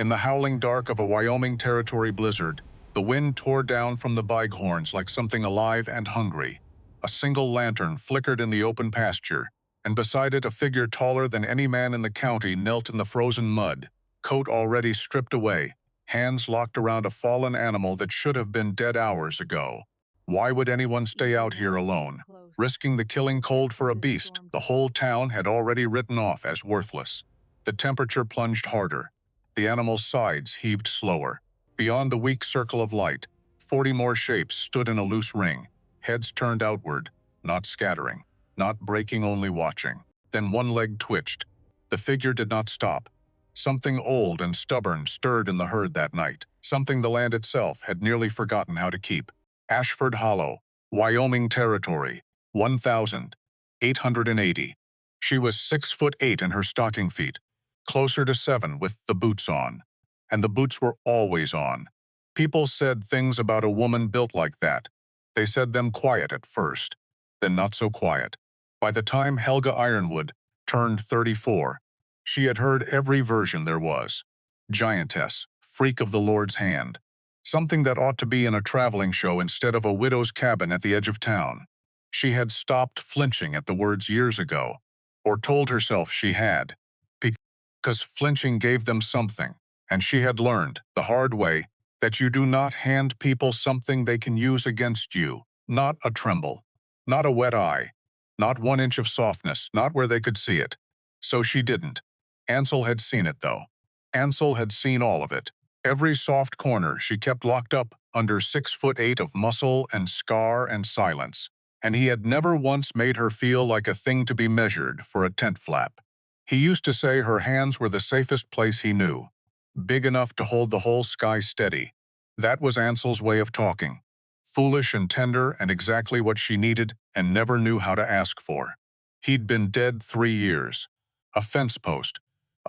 In the howling dark of a Wyoming Territory blizzard, the wind tore down from the bighorns like something alive and hungry. A single lantern flickered in the open pasture, and beside it a figure taller than any man in the county knelt in the frozen mud, coat already stripped away, hands locked around a fallen animal that should have been dead hours ago. Why would anyone stay out here alone, risking the killing cold for a beast the whole town had already written off as worthless? The temperature plunged harder. The animal's sides heaved slower. Beyond the weak circle of light, 40 more shapes stood in a loose ring, heads turned outward, not scattering, not breaking, only watching. Then one leg twitched. The figure did not stop. Something old and stubborn stirred in the herd that night, something the land itself had nearly forgotten how to keep. Ashford Hollow, Wyoming Territory, 1,880. She was 6'8" in her stocking feet, closer to 7 with the boots on. And the boots were always on. People said things about a woman built like that. They said them quiet at first, then not so quiet. By the time Helga Ironwood turned 34, she had heard every version there was. Giantess, freak of the Lord's hand. Something that ought to be in a traveling show instead of a widow's cabin at the edge of town. She had stopped flinching at the words years ago, or told herself she had, because flinching gave them something, and she had learned, the hard way, that you do not hand people something they can use against you. Not a tremble, not a wet eye, not 1 inch of softness, not where they could see it. So she didn't. Ansel had seen it, though. Ansel had seen all of it. Every soft corner she kept locked up under 6'8" of muscle and scar and silence, and he had never once made her feel like a thing to be measured for a tent flap. He used to say her hands were the safest place he knew, big enough to hold the whole sky steady. That was Ansel's way of talking, foolish and tender and exactly what she needed and never knew how to ask for. He'd been dead 3 years. A fence post,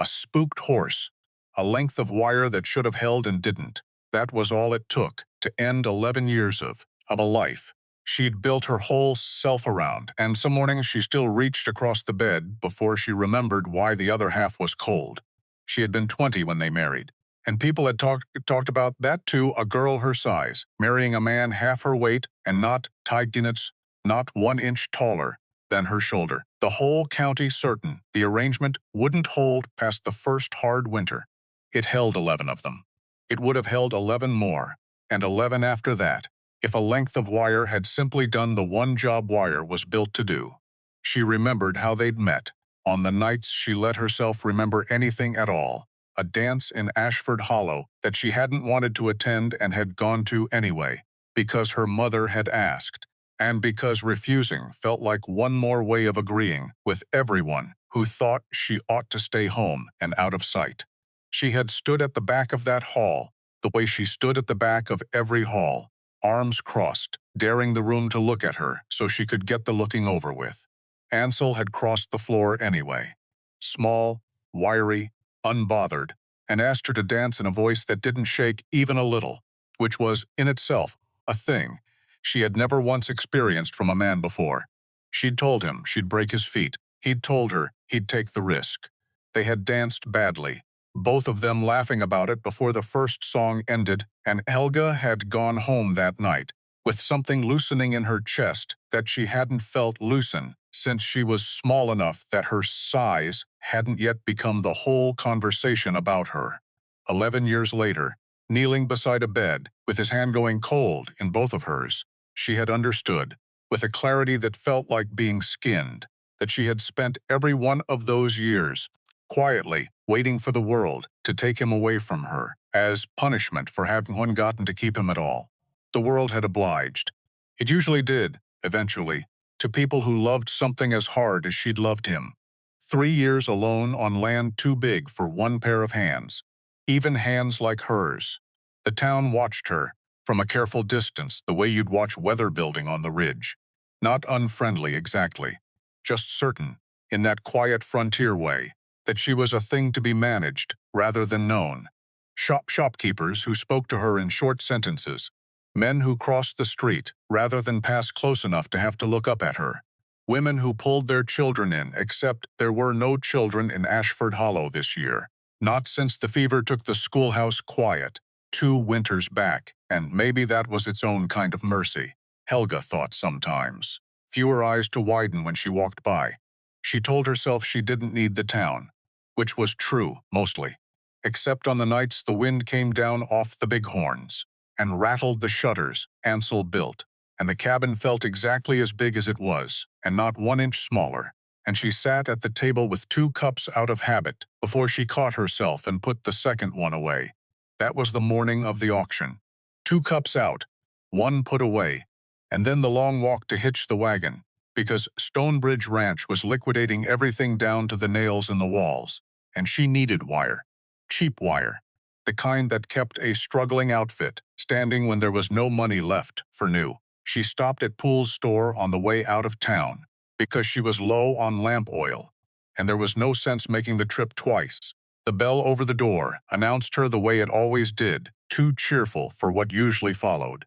a spooked horse, a length of wire that should have held and didn't. That was all it took to end 11 years of a life she'd built her whole self around, and some mornings she still reached across the bed before she remembered why the other half was cold. She had been 20 when they married, and people had talked about that too, a girl her size, marrying a man half her weight and not tightness, not 1 inch taller than her shoulder. The whole county certain the arrangement wouldn't hold past the first hard winter. It held 11 of them. It would have held 11 more, and 11 after that, if a length of wire had simply done the one job wire was built to do. She remembered how they'd met, on the nights she let herself remember anything at all, a dance in Ashford Hollow that she hadn't wanted to attend and had gone to anyway, because her mother had asked, and because refusing felt like one more way of agreeing with everyone who thought she ought to stay home and out of sight. She had stood at the back of that hall, the way she stood at the back of every hall, arms crossed, daring the room to look at her so she could get the looking over with. Ansel had crossed the floor anyway, small, wiry, unbothered, and asked her to dance in a voice that didn't shake even a little, which was, in itself, a thing she had never once experienced from a man before. She'd told him she'd break his feet. He'd told her he'd take the risk. They had danced badly, both of them laughing about it before the first song ended, and Helga had gone home that night with something loosening in her chest that she hadn't felt loosen since she was small enough that her size hadn't yet become the whole conversation about her. 11 years later, kneeling beside a bed, with his hand going cold in both of hers, she had understood, with a clarity that felt like being skinned, that she had spent every one of those years quietly waiting for the world to take him away from her, as punishment for having one gotten to keep him at all. The world had obliged. It usually did, eventually, to people who loved something as hard as she'd loved him. 3 years alone on land too big for one pair of hands, even hands like hers. The town watched her, from a careful distance, the way you'd watch weather building on the ridge. Not unfriendly exactly, just certain, in that quiet frontier way, that she was a thing to be managed rather than known. Shopkeepers who spoke to her in short sentences. Men who crossed the street rather than pass close enough to have to look up at her. Women who pulled their children in, except there were no children in Ashford Hollow this year. Not since the fever took the schoolhouse quiet, 2 winters back, and maybe that was its own kind of mercy, Helga thought sometimes. Fewer eyes to widen when she walked by. She told herself she didn't need the town, which was true, mostly. Except on the nights the wind came down off the bighorns and rattled the shutters Ansel built, and the cabin felt exactly as big as it was, and not 1 inch smaller. And she sat at the table with 2 cups out of habit before she caught herself and put the second one away. That was the morning of the auction. 2 cups out, 1 put away, and then the long walk to hitch the wagon, because Stonebridge Ranch was liquidating everything down to the nails in the walls, and she needed wire. Cheap wire. The kind that kept a struggling outfit standing when there was no money left for new. She stopped at Poole's store on the way out of town, because she was low on lamp oil, and there was no sense making the trip twice. The bell over the door announced her the way it always did, too cheerful for what usually followed.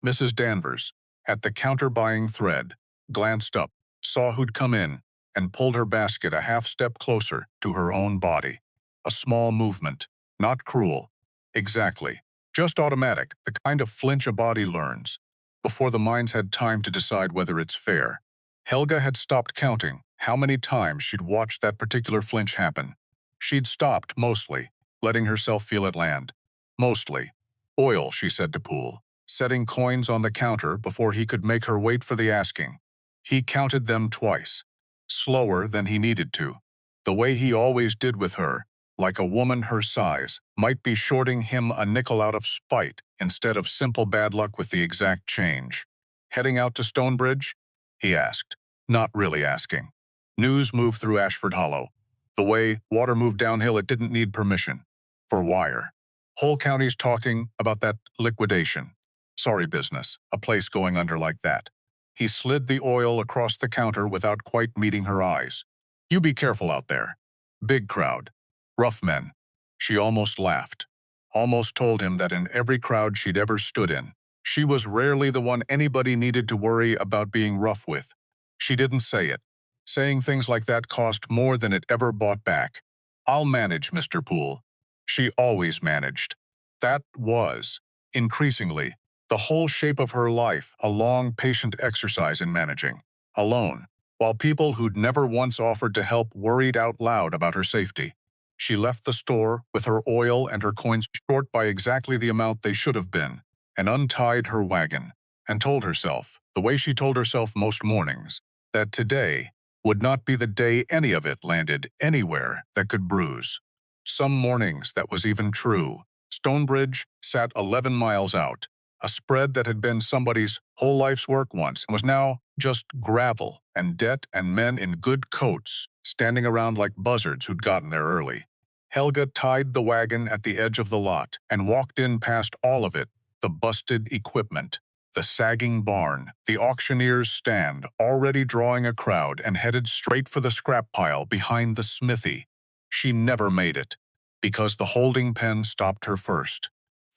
Mrs. Danvers, at the counter buying thread, glanced up, saw who'd come in, and pulled her basket a half-step closer to her own body. A small movement, not cruel. Exactly. Just automatic, the kind of flinch a body learns, before the mind's had time to decide whether it's fair. Helga had stopped counting how many times she'd watched that particular flinch happen. She'd stopped, mostly, letting herself feel it land. Mostly. Oil, she said to Poole, setting coins on the counter before he could make her wait for the asking. He counted them twice. Slower than he needed to. The way he always did with her, like a woman her size, might be shorting him a nickel out of spite instead of simple bad luck with the exact change. Heading out to Stonebridge? He asked, not really asking. News moved through Ashford Hollow. The way water moved downhill, it didn't need permission. For wire. Whole county's talking about that liquidation. Sorry business, a place going under like that. He slid the oil across the counter without quite meeting her eyes. You be careful out there. Big crowd. Rough men. She almost laughed. Almost told him that in every crowd she'd ever stood in, she was rarely the one anybody needed to worry about being rough with. She didn't say it. Saying things like that cost more than it ever bought back. I'll manage, Mr. Poole. She always managed. That was, increasingly, the whole shape of her life, a long, patient exercise in managing. Alone, while people who'd never once offered to help worried out loud about her safety. She left the store with her oil and her coins short by exactly the amount they should have been, and untied her wagon, and told herself, the way she told herself most mornings, that today would not be the day any of it landed anywhere that could bruise. Some mornings that was even true. Stonebridge sat 11 miles out, a spread that had been somebody's whole life's work once and was now just gravel and debt and men in good coats standing around like buzzards who'd gotten there early. Helga tied the wagon at the edge of the lot and walked in past all of it, the busted equipment, the sagging barn, the auctioneer's stand, already drawing a crowd, and headed straight for the scrap pile behind the smithy. She never made it, because the holding pen stopped her first.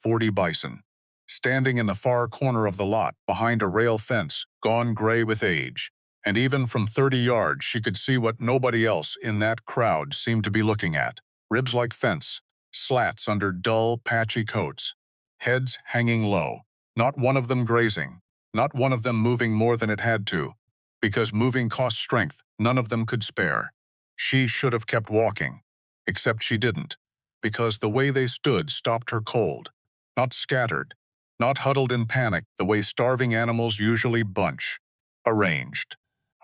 40 Bison. Standing in the far corner of the lot, behind a rail fence, gone gray with age. And even from 30 yards she could see what nobody else in that crowd seemed to be looking at. Ribs like fence, slats under dull, patchy coats, heads hanging low, not one of them grazing, not one of them moving more than it had to, because moving cost strength none of them could spare. She should have kept walking, except she didn't, because the way they stood stopped her cold, not scattered, not huddled in panic the way starving animals usually bunch. Arranged.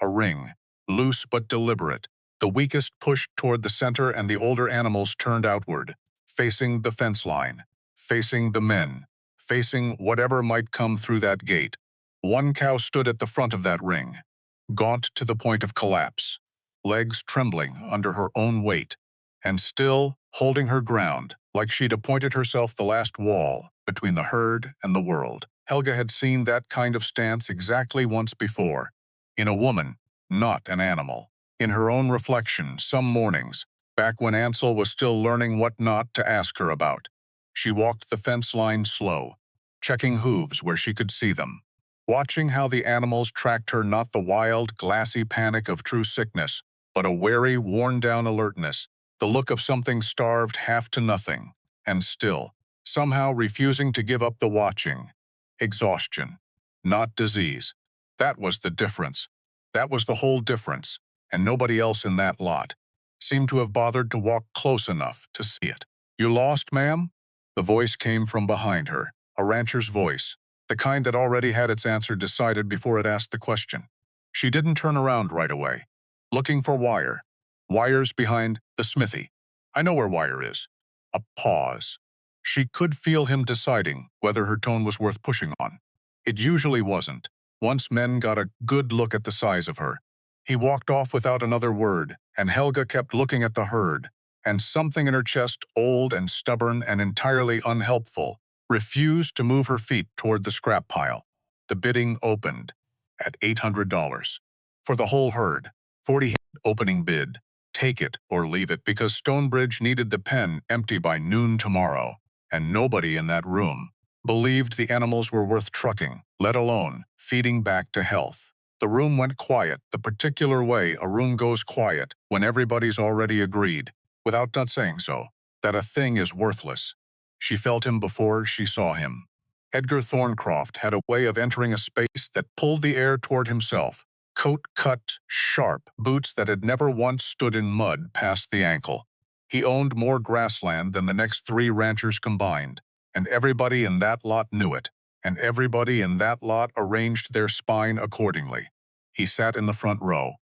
A ring, loose but deliberate, the weakest pushed toward the center and the older animals turned outward, facing the fence line, facing the men, facing whatever might come through that gate. One cow stood at the front of that ring, gaunt to the point of collapse, legs trembling under her own weight, and still holding her ground like she'd appointed herself the last wall between the herd and the world. Helga had seen that kind of stance exactly once before, in a woman, not an animal. In her own reflection, some mornings, back when Ansel was still learning what not to ask her about. She walked the fence line slow, checking hooves where she could see them, watching how the animals tracked her, not the wild, glassy panic of true sickness, but a wary, worn-down alertness, the look of something starved half to nothing, and still, somehow refusing to give up the watching. Exhaustion, not disease. That was the difference. That was the whole difference, and nobody else in that lot seemed to have bothered to walk close enough to see it. "You lost, ma'am?" The voice came from behind her, a rancher's voice, the kind that already had its answer decided before it asked the question. She didn't turn around right away, looking for Wire. Wire's behind the smithy. "I know where Wire is." A pause. She could feel him deciding whether her tone was worth pushing on. It usually wasn't, once men got a good look at the size of her. He walked off without another word, and Helga kept looking at the herd, and something in her chest, old and stubborn and entirely unhelpful, refused to move her feet toward the scrap pile. The bidding opened at $800. For the whole herd, 40 opening bid. Take it or leave it, because Stonebridge needed the pen empty by noon tomorrow, and nobody in that room believed the animals were worth trucking, let alone feeding back to health. The room went quiet, the particular way a room goes quiet when everybody's already agreed, without not saying so, that a thing is worthless. She felt him before she saw him. Edgar Thorncroft had a way of entering a space that pulled the air toward himself. Coat cut, sharp, boots that had never once stood in mud past the ankle. He owned more grassland than the next 3 ranchers combined, and everybody in that lot knew it, and everybody in that lot arranged their spine accordingly. He sat in the front row,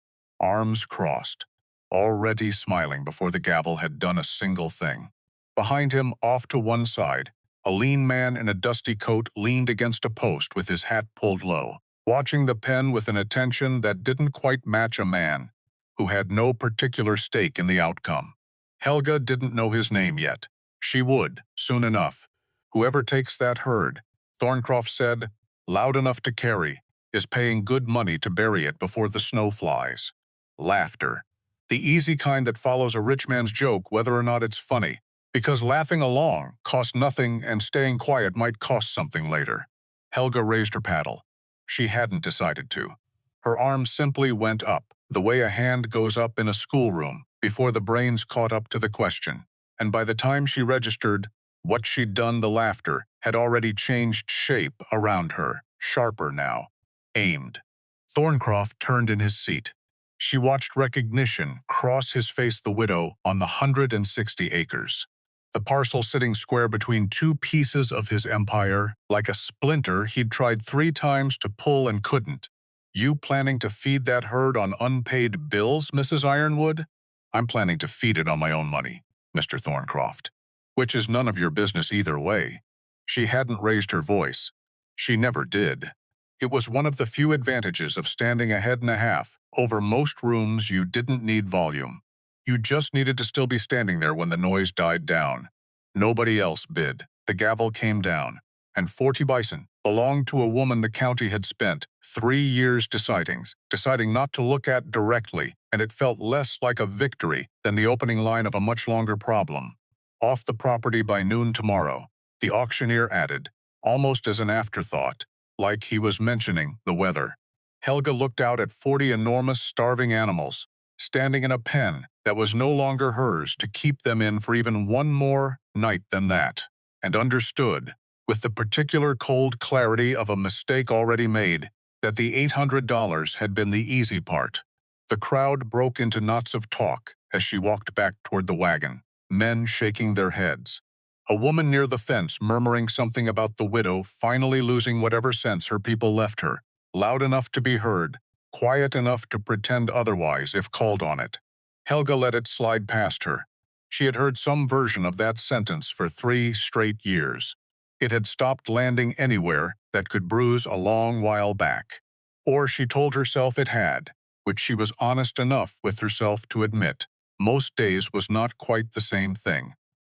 arms crossed, already smiling before the gavel had done a single thing. Behind him, off to one side, a lean man in a dusty coat leaned against a post with his hat pulled low, watching the pen with an attention that didn't quite match a man who had no particular stake in the outcome. Helga didn't know his name yet. She would, soon enough. "Whoever takes that herd," Thorncroft said, "loud enough to carry, is paying good money to bury it before the snow flies." Laughter. The easy kind that follows a rich man's joke whether or not it's funny, because laughing along costs nothing and staying quiet might cost something later. Helga raised her paddle. She hadn't decided to. Her arm simply went up, the way a hand goes up in a schoolroom, before the brains caught up to the question. And by the time she registered what she'd done, the laughter had already changed shape around her, sharper now, aimed. Thorncroft turned in his seat. She watched recognition cross his face, the widow on the 160 acres. The parcel sitting square between 2 pieces of his empire, like a splinter he'd tried 3 times to pull and couldn't. "You planning to feed that herd on unpaid bills, Mrs. Ironwood?" "I'm planning to feed it on my own money, Mr. Thorncroft." "Which is none of your business either way." She hadn't raised her voice. She never did. It was one of the few advantages of standing a head and a half over most rooms. You didn't need volume. You just needed to still be standing there when the noise died down. Nobody else bid. The gavel came down, and 40 bison belonged to a woman the county had spent 3 years deciding not to look at directly, and it felt less like a victory than the opening line of a much longer problem. "Off the property by noon tomorrow," the auctioneer added, almost as an afterthought, like he was mentioning the weather. Helga looked out at 40 enormous starving animals, standing in a pen that was no longer hers to keep them in for even one more night than that, and understood, with the particular cold clarity of a mistake already made, that the $800 had been the easy part. The crowd broke into knots of talk as she walked back toward the wagon, men shaking their heads. A woman near the fence murmuring something about the widow finally losing whatever sense her people left her, loud enough to be heard, quiet enough to pretend otherwise if called on it. Helga let it slide past her. She had heard some version of that sentence for 3 straight years. It had stopped landing anywhere that could bruise a long while back. Or she told herself it had, which she was honest enough with herself to admit. Most days was not quite the same thing.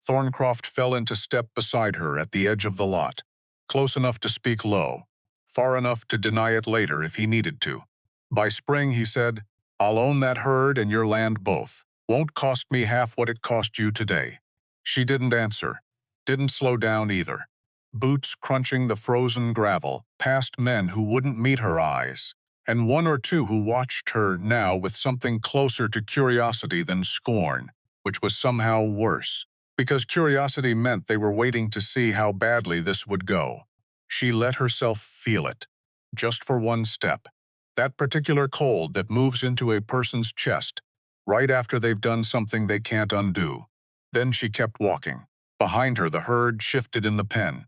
Thorncroft fell into step beside her at the edge of the lot, close enough to speak low, far enough to deny it later if he needed to. "By spring," he said, "I'll own that herd and your land both. Won't cost me half what it cost you today." She didn't answer, didn't slow down either. Boots crunching the frozen gravel, past men who wouldn't meet her eyes, and 1 or 2 who watched her now with something closer to curiosity than scorn. which was somehow worse, because curiosity meant they were waiting to see how badly this would go. She let herself feel it, just for one step. That particular cold that moves into a person's chest, right after they've done something they can't undo. Then she kept walking. Behind her, the herd shifted in the pen.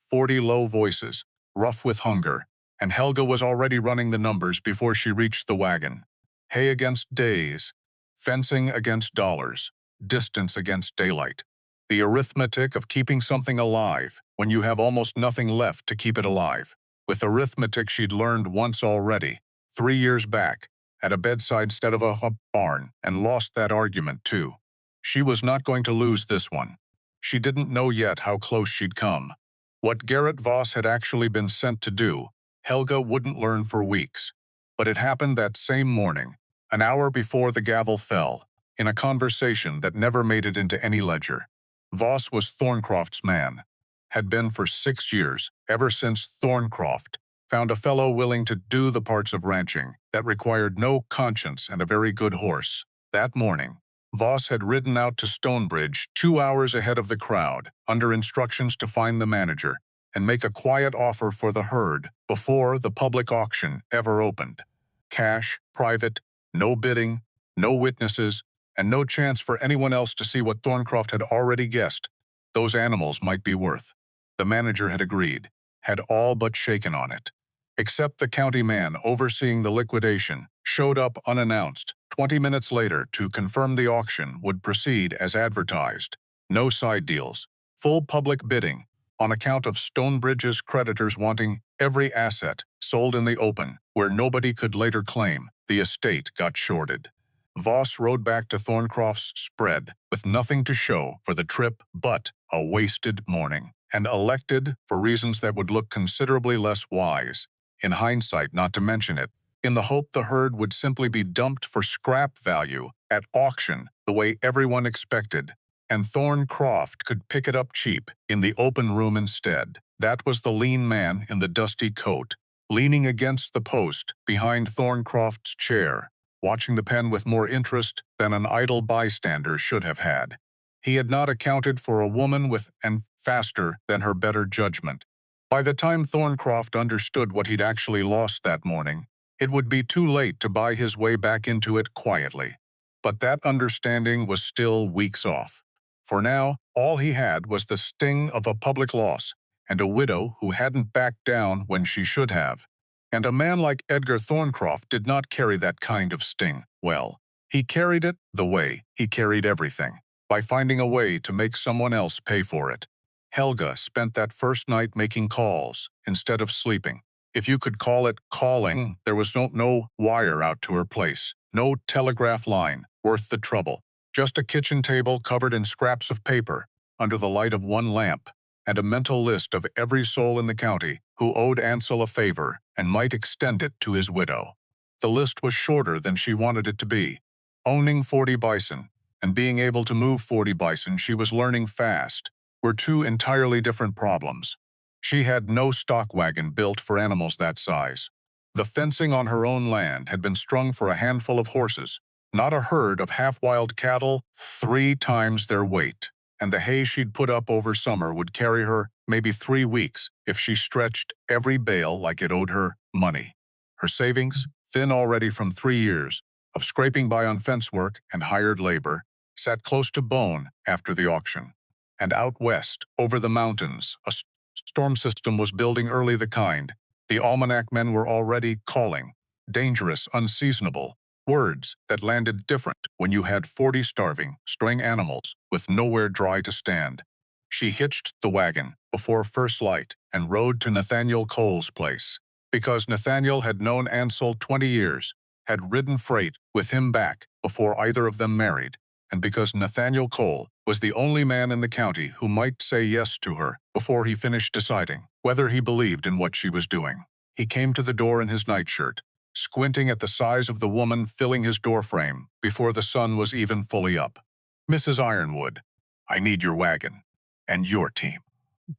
40 low voices, rough with hunger, and Helga was already running the numbers before she reached the wagon. Hay against days, fencing against dollars, distance against daylight. The arithmetic of keeping something alive when you have almost nothing left to keep it alive. With arithmetic she'd learned once already, 3 years back, at a bedside instead of a barn, and lost that argument too. She was not going to lose this one. She didn't know yet how close she'd come. What Garrett Voss had actually been sent to do, Helga wouldn't learn for weeks. But it happened that same morning, an hour before the gavel fell, in a conversation that never made it into any ledger. Voss was Thorncroft's man. Had been for 6 years, ever since Thorncroft found a fellow willing to do the parts of ranching that required no conscience and a very good horse. That morning, Voss had ridden out to Stonebridge 2 hours ahead of the crowd, under instructions to find the manager and make a quiet offer for the herd before the public auction ever opened. Cash, private, no bidding, no witnesses, and no chance for anyone else to see what Thorncroft had already guessed those animals might be worth. The manager had agreed, had all but shaken on it. Except the county man overseeing the liquidation showed up unannounced 20 minutes later to confirm the auction would proceed as advertised. No side deals, full public bidding, on account of Stonebridge's creditors wanting every asset sold in the open, where nobody could later claim the estate got shorted. Voss rode back to Thorncroft's spread with nothing to show for the trip but a wasted morning, and elected, for reasons that would look considerably less wise, in hindsight not to mention it, in the hope the herd would simply be dumped for scrap value at auction the way everyone expected, and Thorncroft could pick it up cheap in the open room instead. That was the lean man in the dusty coat, leaning against the post behind Thorncroft's chair, watching the pen with more interest than an idle bystander should have had. He had not accounted for a woman with and faster than her better judgment. By the time Thorncroft understood what he'd actually lost that morning, it would be too late to buy his way back into it quietly. But that understanding was still weeks off. For now, all he had was the sting of a public loss, and a widow who hadn't backed down when she should have. And a man like Edgar Thorncroft did not carry that kind of sting well. He carried it the way he carried everything, by finding a way to make someone else pay for it. Helga spent that first night making calls instead of sleeping. If you could call it calling, there was no wire out to her place, no telegraph line worth the trouble, just a kitchen table covered in scraps of paper under the light of one lamp, and a mental list of every soul in the county who owed Ansel a favor and might extend it to his widow. The list was shorter than she wanted it to be. Owning 40 bison and being able to move 40 bison she was learning fast were two entirely different problems. She had no stock wagon built for animals that size. The fencing on her own land had been strung for a handful of horses, not a herd of half-wild cattle 3 times their weight, and the hay she'd put up over summer would carry her maybe 3 weeks if she stretched every bale like it owed her money. Her savings, thin already from 3 years of scraping by on fence work and hired labor, sat close to bone after the auction. And out west, over the mountains, a storm system was building early the kind. The almanac men were already calling. Dangerous, unseasonable. Words that landed different when you had 40 starving, straying animals with nowhere dry to stand. She hitched the wagon before first light and rode to Nathaniel Cole's place. Because Nathaniel had known Ansel 20 years, had ridden freight with him back before either of them married, and because Nathaniel Cole was the only man in the county who might say yes to her before he finished deciding whether he believed in what she was doing. He came to the door in his nightshirt, squinting at the size of the woman filling his doorframe before the sun was even fully up. "Mrs. Ironwood, I need your wagon. And your team.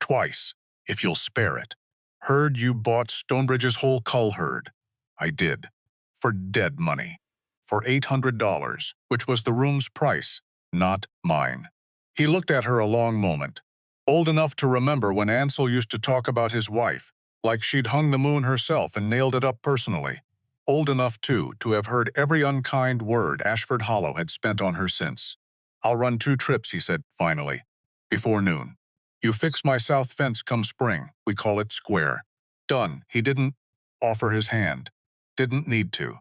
Twice, if you'll spare it. Heard you bought Stonebridge's whole cull herd." "I did. For dead money. For $800, which was the room's price. not mine. He looked at her a long moment, old enough to remember when Ansel used to talk about his wife, like she'd hung the moon herself and nailed it up personally. Old enough, too, to have heard every unkind word Ashford Hollow had spent on her since. "I'll run 2 trips," he said, finally, "before noon. You fix my south fence come spring. We call it square." Done. He didn't offer his hand. Didn't need to.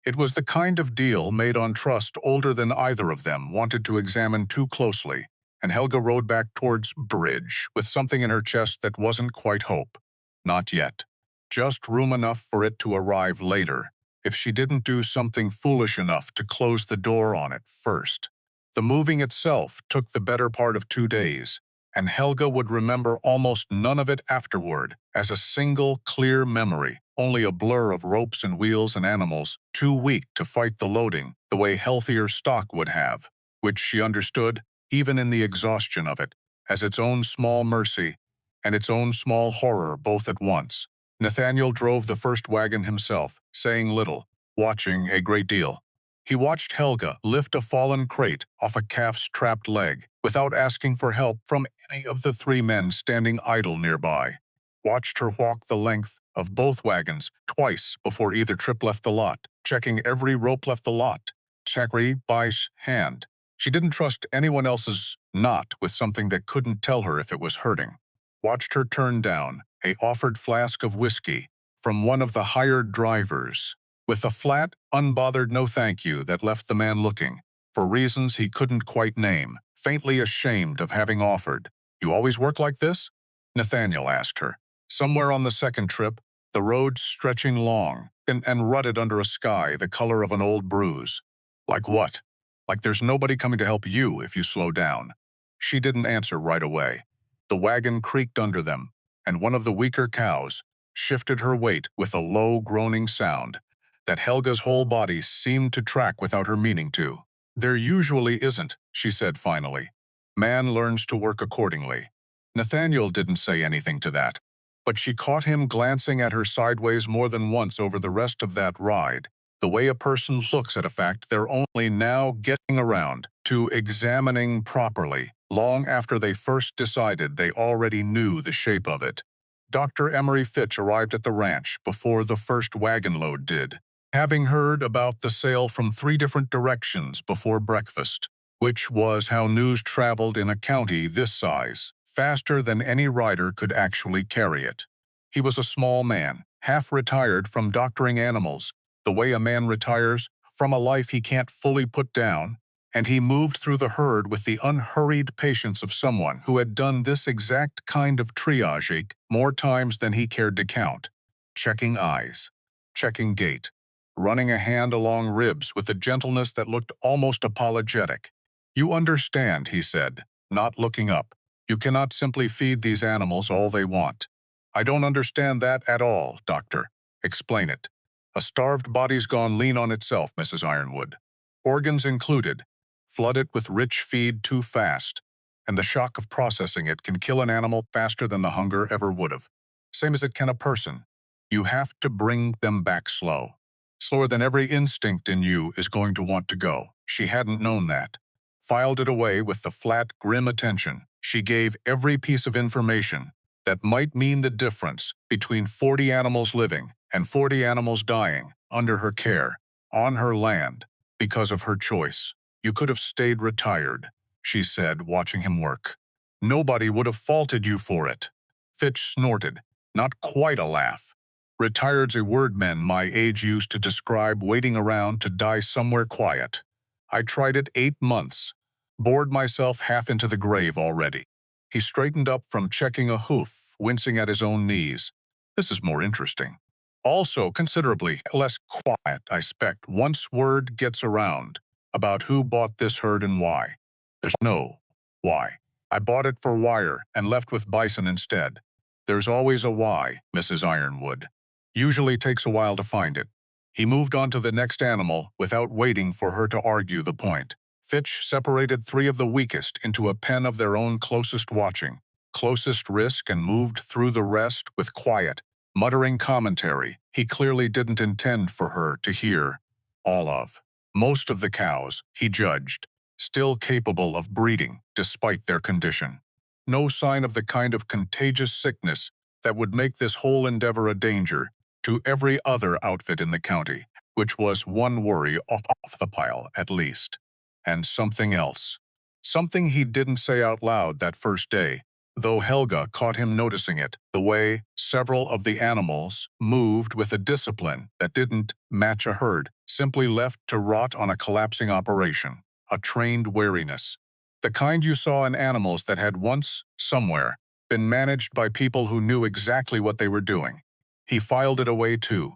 It was the kind of deal made on trust older than either of them wanted to examine too closely, and Helga rode back towards Bridge with something in her chest that wasn't quite hope. Not yet. Just room enough for it to arrive later, if she didn't do something foolish enough to close the door on it first. The moving itself took the better part of 2 days, and Helga would remember almost none of it afterward as a single, clear memory, only a blur of ropes and wheels and animals, too weak to fight the loading the way healthier stock would have, which she understood, even in the exhaustion of it, as its own small mercy and its own small horror both at once. Nathaniel drove the first wagon himself, saying little, watching a great deal. He watched Helga lift a fallen crate off a calf's trapped leg without asking for help from any of the 3 men standing idle nearby. Watched her walk the length of both wagons twice before either trip left the lot, checking every rope left the lot. Chakri by's hand. She didn't trust anyone else's knot with something that couldn't tell her if it was hurting. Watched her turn down a offered flask of whiskey from one of the hired drivers, with a flat, unbothered no thank you that left the man looking, for reasons he couldn't quite name, faintly ashamed of having offered. "You always work like this?" Nathaniel asked her. Somewhere on the second trip, the road stretching long and rutted under a sky the color of an old bruise. "Like what?" "Like there's nobody coming to help you if you slow down." She didn't answer right away. The wagon creaked under them, and one of the weaker cows shifted her weight with a low, groaning sound that Helga's whole body seemed to track without her meaning to. "There usually isn't," she said finally. "Man learns to work accordingly." Nathaniel didn't say anything to that, but she caught him glancing at her sideways more than once over the rest of that ride, the way a person looks at a fact they're only now getting around to examining properly, long after they first decided they already knew the shape of it. Dr. Emery Fitch arrived at the ranch before the first wagon load did, having heard about the sale from 3 different directions before breakfast, which was how news traveled in a county this size, faster than any rider could actually carry it. He was a small man, half retired from doctoring animals, the way a man retires from a life he can't fully put down, and he moved through the herd with the unhurried patience of someone who had done this exact kind of triage more times than he cared to count. Checking eyes, checking gait, running a hand along ribs with a gentleness that looked almost apologetic. "You understand," he said, not looking up. "You cannot simply feed these animals all they want." "I don't understand that at all, Doctor." "Explain it." "A starved body's gone lean on itself, Mrs. Ironwood. Organs included. Flood it with rich feed too fast, and the shock of processing it can kill an animal faster than the hunger ever would have. Same as it can a person. You have to bring them back slow. Slower than every instinct in you is going to want to go." She hadn't known that. Filed it away with the flat, grim attention she gave every piece of information that might mean the difference between 40 animals living and 40 animals dying under her care, on her land, because of her choice. "You could have stayed retired," she said, watching him work. "Nobody would have faulted you for it." Fitch snorted, not quite a laugh. "Retired's a word men my age used to describe waiting around to die somewhere quiet. I tried it 8 months. Bored myself half into the grave already." He straightened up from checking a hoof, wincing at his own knees. "This is more interesting. Also considerably less quiet, I expect, once word gets around about who bought this herd and why. There's no why. I bought it for wire and left with Bison instead. There's always a why, Mrs. Ironwood. Usually takes a while to find it." He moved on to the next animal without waiting for her to argue the point. Fitch separated 3 of the weakest into a pen of their own closest watching, closest risk, and moved through the rest with quiet, muttering commentary he clearly didn't intend for her to hear all of. Most of the cows, he judged, still capable of breeding despite their condition. No sign of the kind of contagious sickness that would make this whole endeavor a danger to every other outfit in the county, which was one worry off the pile at least. And something else. Something he didn't say out loud that first day, though Helga caught him noticing it, the way several of the animals moved with a discipline that didn't match a herd, simply left to rot on a collapsing operation, a trained wariness. The kind you saw in animals that had once, somewhere, been managed by people who knew exactly what they were doing. He filed it away too,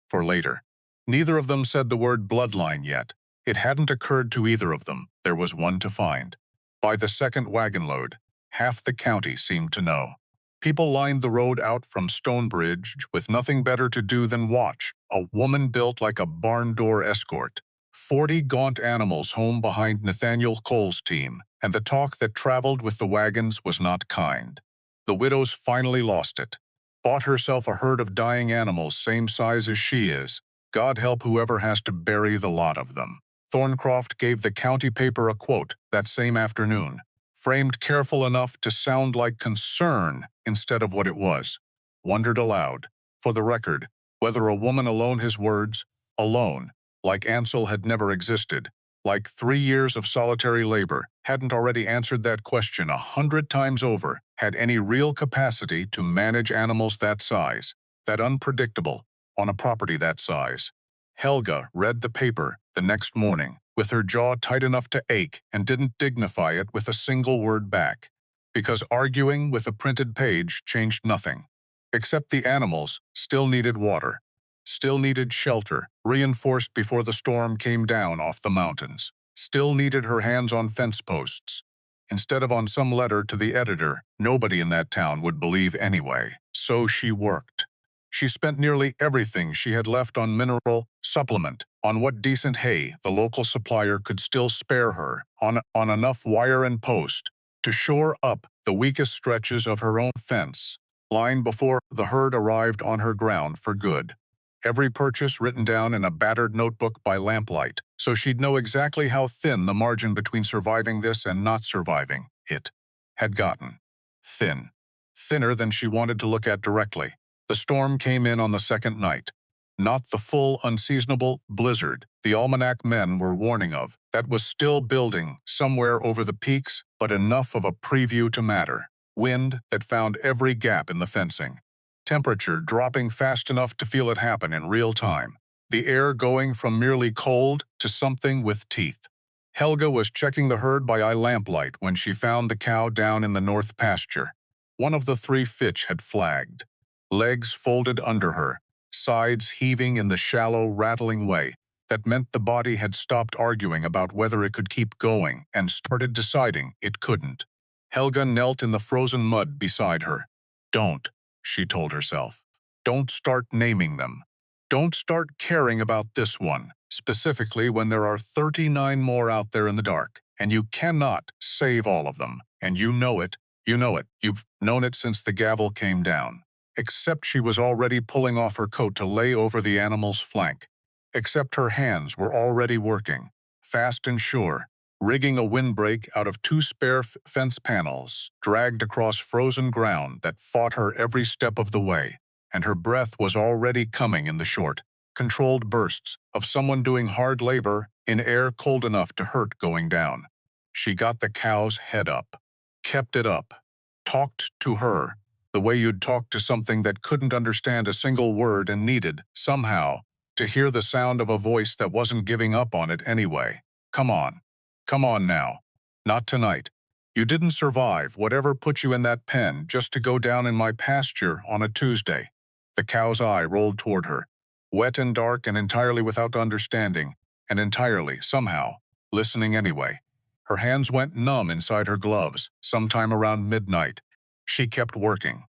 for later. Neither of them said the word bloodline yet. It hadn't occurred to either of them. There was one to find. By the second wagon load, half the county seemed to know. People lined the road out from Stonebridge with nothing better to do than watch, a woman built like a barn door escort. 40 gaunt animals home behind Nathaniel Cole's team, and the talk that traveled with the wagons was not kind. The widow's finally lost it. Bought herself a herd of dying animals same size as she is. God help whoever has to bury the lot of them. Thorncroft gave the county paper a quote that same afternoon, framed careful enough to sound like concern instead of what it was. Wondered aloud, for the record, whether a woman alone his words, alone, like Ansel had never existed, like 3 years of solitary labor, hadn't already answered that question 100 times over, had any real capacity to manage animals that size, that unpredictable, on a property that size. Helga read the paper the next morning, with her jaw tight enough to ache, and didn't dignify it with a single word back, because arguing with a printed page changed nothing, except the animals still needed water, still needed shelter, reinforced before the storm came down off the mountains, still needed her hands on fence posts, instead of on some letter to the editor nobody in that town would believe anyway. So she worked. She spent nearly everything she had left on mineral supplement, on what decent hay the local supplier could still spare her, on enough wire and post to shore up the weakest stretches of her own fence line before the herd arrived on her ground for good. Every purchase written down in a battered notebook by lamplight, so she'd know exactly how thin the margin between surviving this and not surviving it had gotten. Thin. Thinner than she wanted to look at directly. The storm came in on the second night. Not the full, unseasonable blizzard the almanac men were warning of, that was still building somewhere over the peaks, but enough of a preview to matter. Wind that found every gap in the fencing. Temperature dropping fast enough to feel it happen in real time. The air going from merely cold to something with teeth. Helga was checking the herd by eye lamplight when she found the cow down in the north pasture. One of the 3 fitch had flagged. Legs folded under her, sides heaving in the shallow, rattling way that meant the body had stopped arguing about whether it could keep going and started deciding it couldn't. Helga knelt in the frozen mud beside her. Don't, she told herself. Don't start naming them. Don't start caring about this one, specifically when there are 39 more out there in the dark, and you cannot save all of them. And you know it. You know it. You've known it since the gavel came down. Except she was already pulling off her coat to lay over the animal's flank. Except her hands were already working, fast and sure, rigging a windbreak out of 2 spare fence panels, dragged across frozen ground that fought her every step of the way, and her breath was already coming in the short, controlled bursts of someone doing hard labor in air cold enough to hurt going down. She got the cow's head up, kept it up, talked to her, the way you'd talk to something that couldn't understand a single word and needed, somehow, to hear the sound of a voice that wasn't giving up on it anyway. Come on. Come on now. Not tonight. You didn't survive whatever put you in that pen just to go down in my pasture on a Tuesday. The cow's eye rolled toward her, wet and dark and entirely without understanding, and entirely, somehow, listening anyway. Her hands went numb inside her gloves, sometime around midnight. She kept working.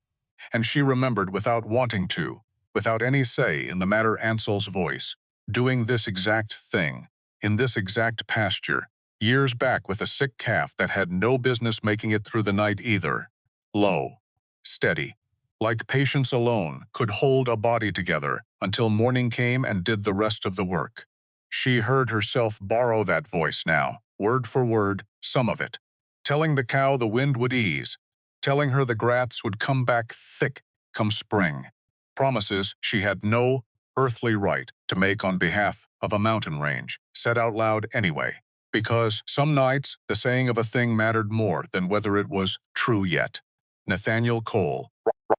And she remembered without wanting to, without any say in the matter Ansel's voice, doing this exact thing, in this exact pasture, years back with a sick calf that had no business making it through the night either. Low, steady, like patience alone could hold a body together until morning came and did the rest of the work. She heard herself borrow that voice now, word for word, some of it, telling the cow the wind would ease, telling her the grass would come back thick come spring, promises she had no earthly right to make on behalf of a mountain range, said out loud anyway, because some nights the saying of a thing mattered more than whether it was true yet. Nathaniel Cole,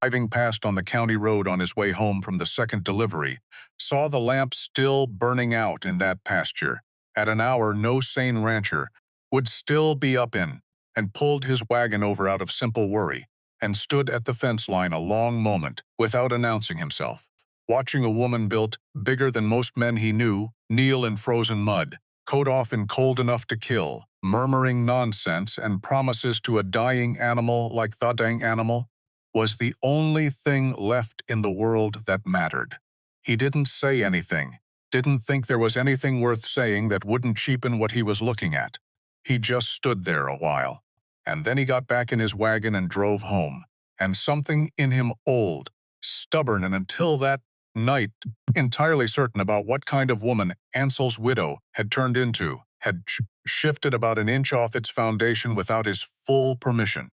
driving past on the county road on his way home from the second delivery, saw the lamp still burning out in that pasture, at an hour no sane rancher would still be up in, and pulled his wagon over out of simple worry, and stood at the fence line a long moment without announcing himself, watching a woman built bigger than most men he knew kneel in frozen mud, coat off in cold enough to kill, murmuring nonsense and promises to a dying animal like the dang animal, was the only thing left in the world that mattered. He didn't say anything, didn't think there was anything worth saying that wouldn't cheapen what he was looking at. He just stood there a while, and then he got back in his wagon and drove home, and something in him old, stubborn, and until that night entirely certain about what kind of woman Ansel's widow had turned into, had shifted about an inch off its foundation without his full permission.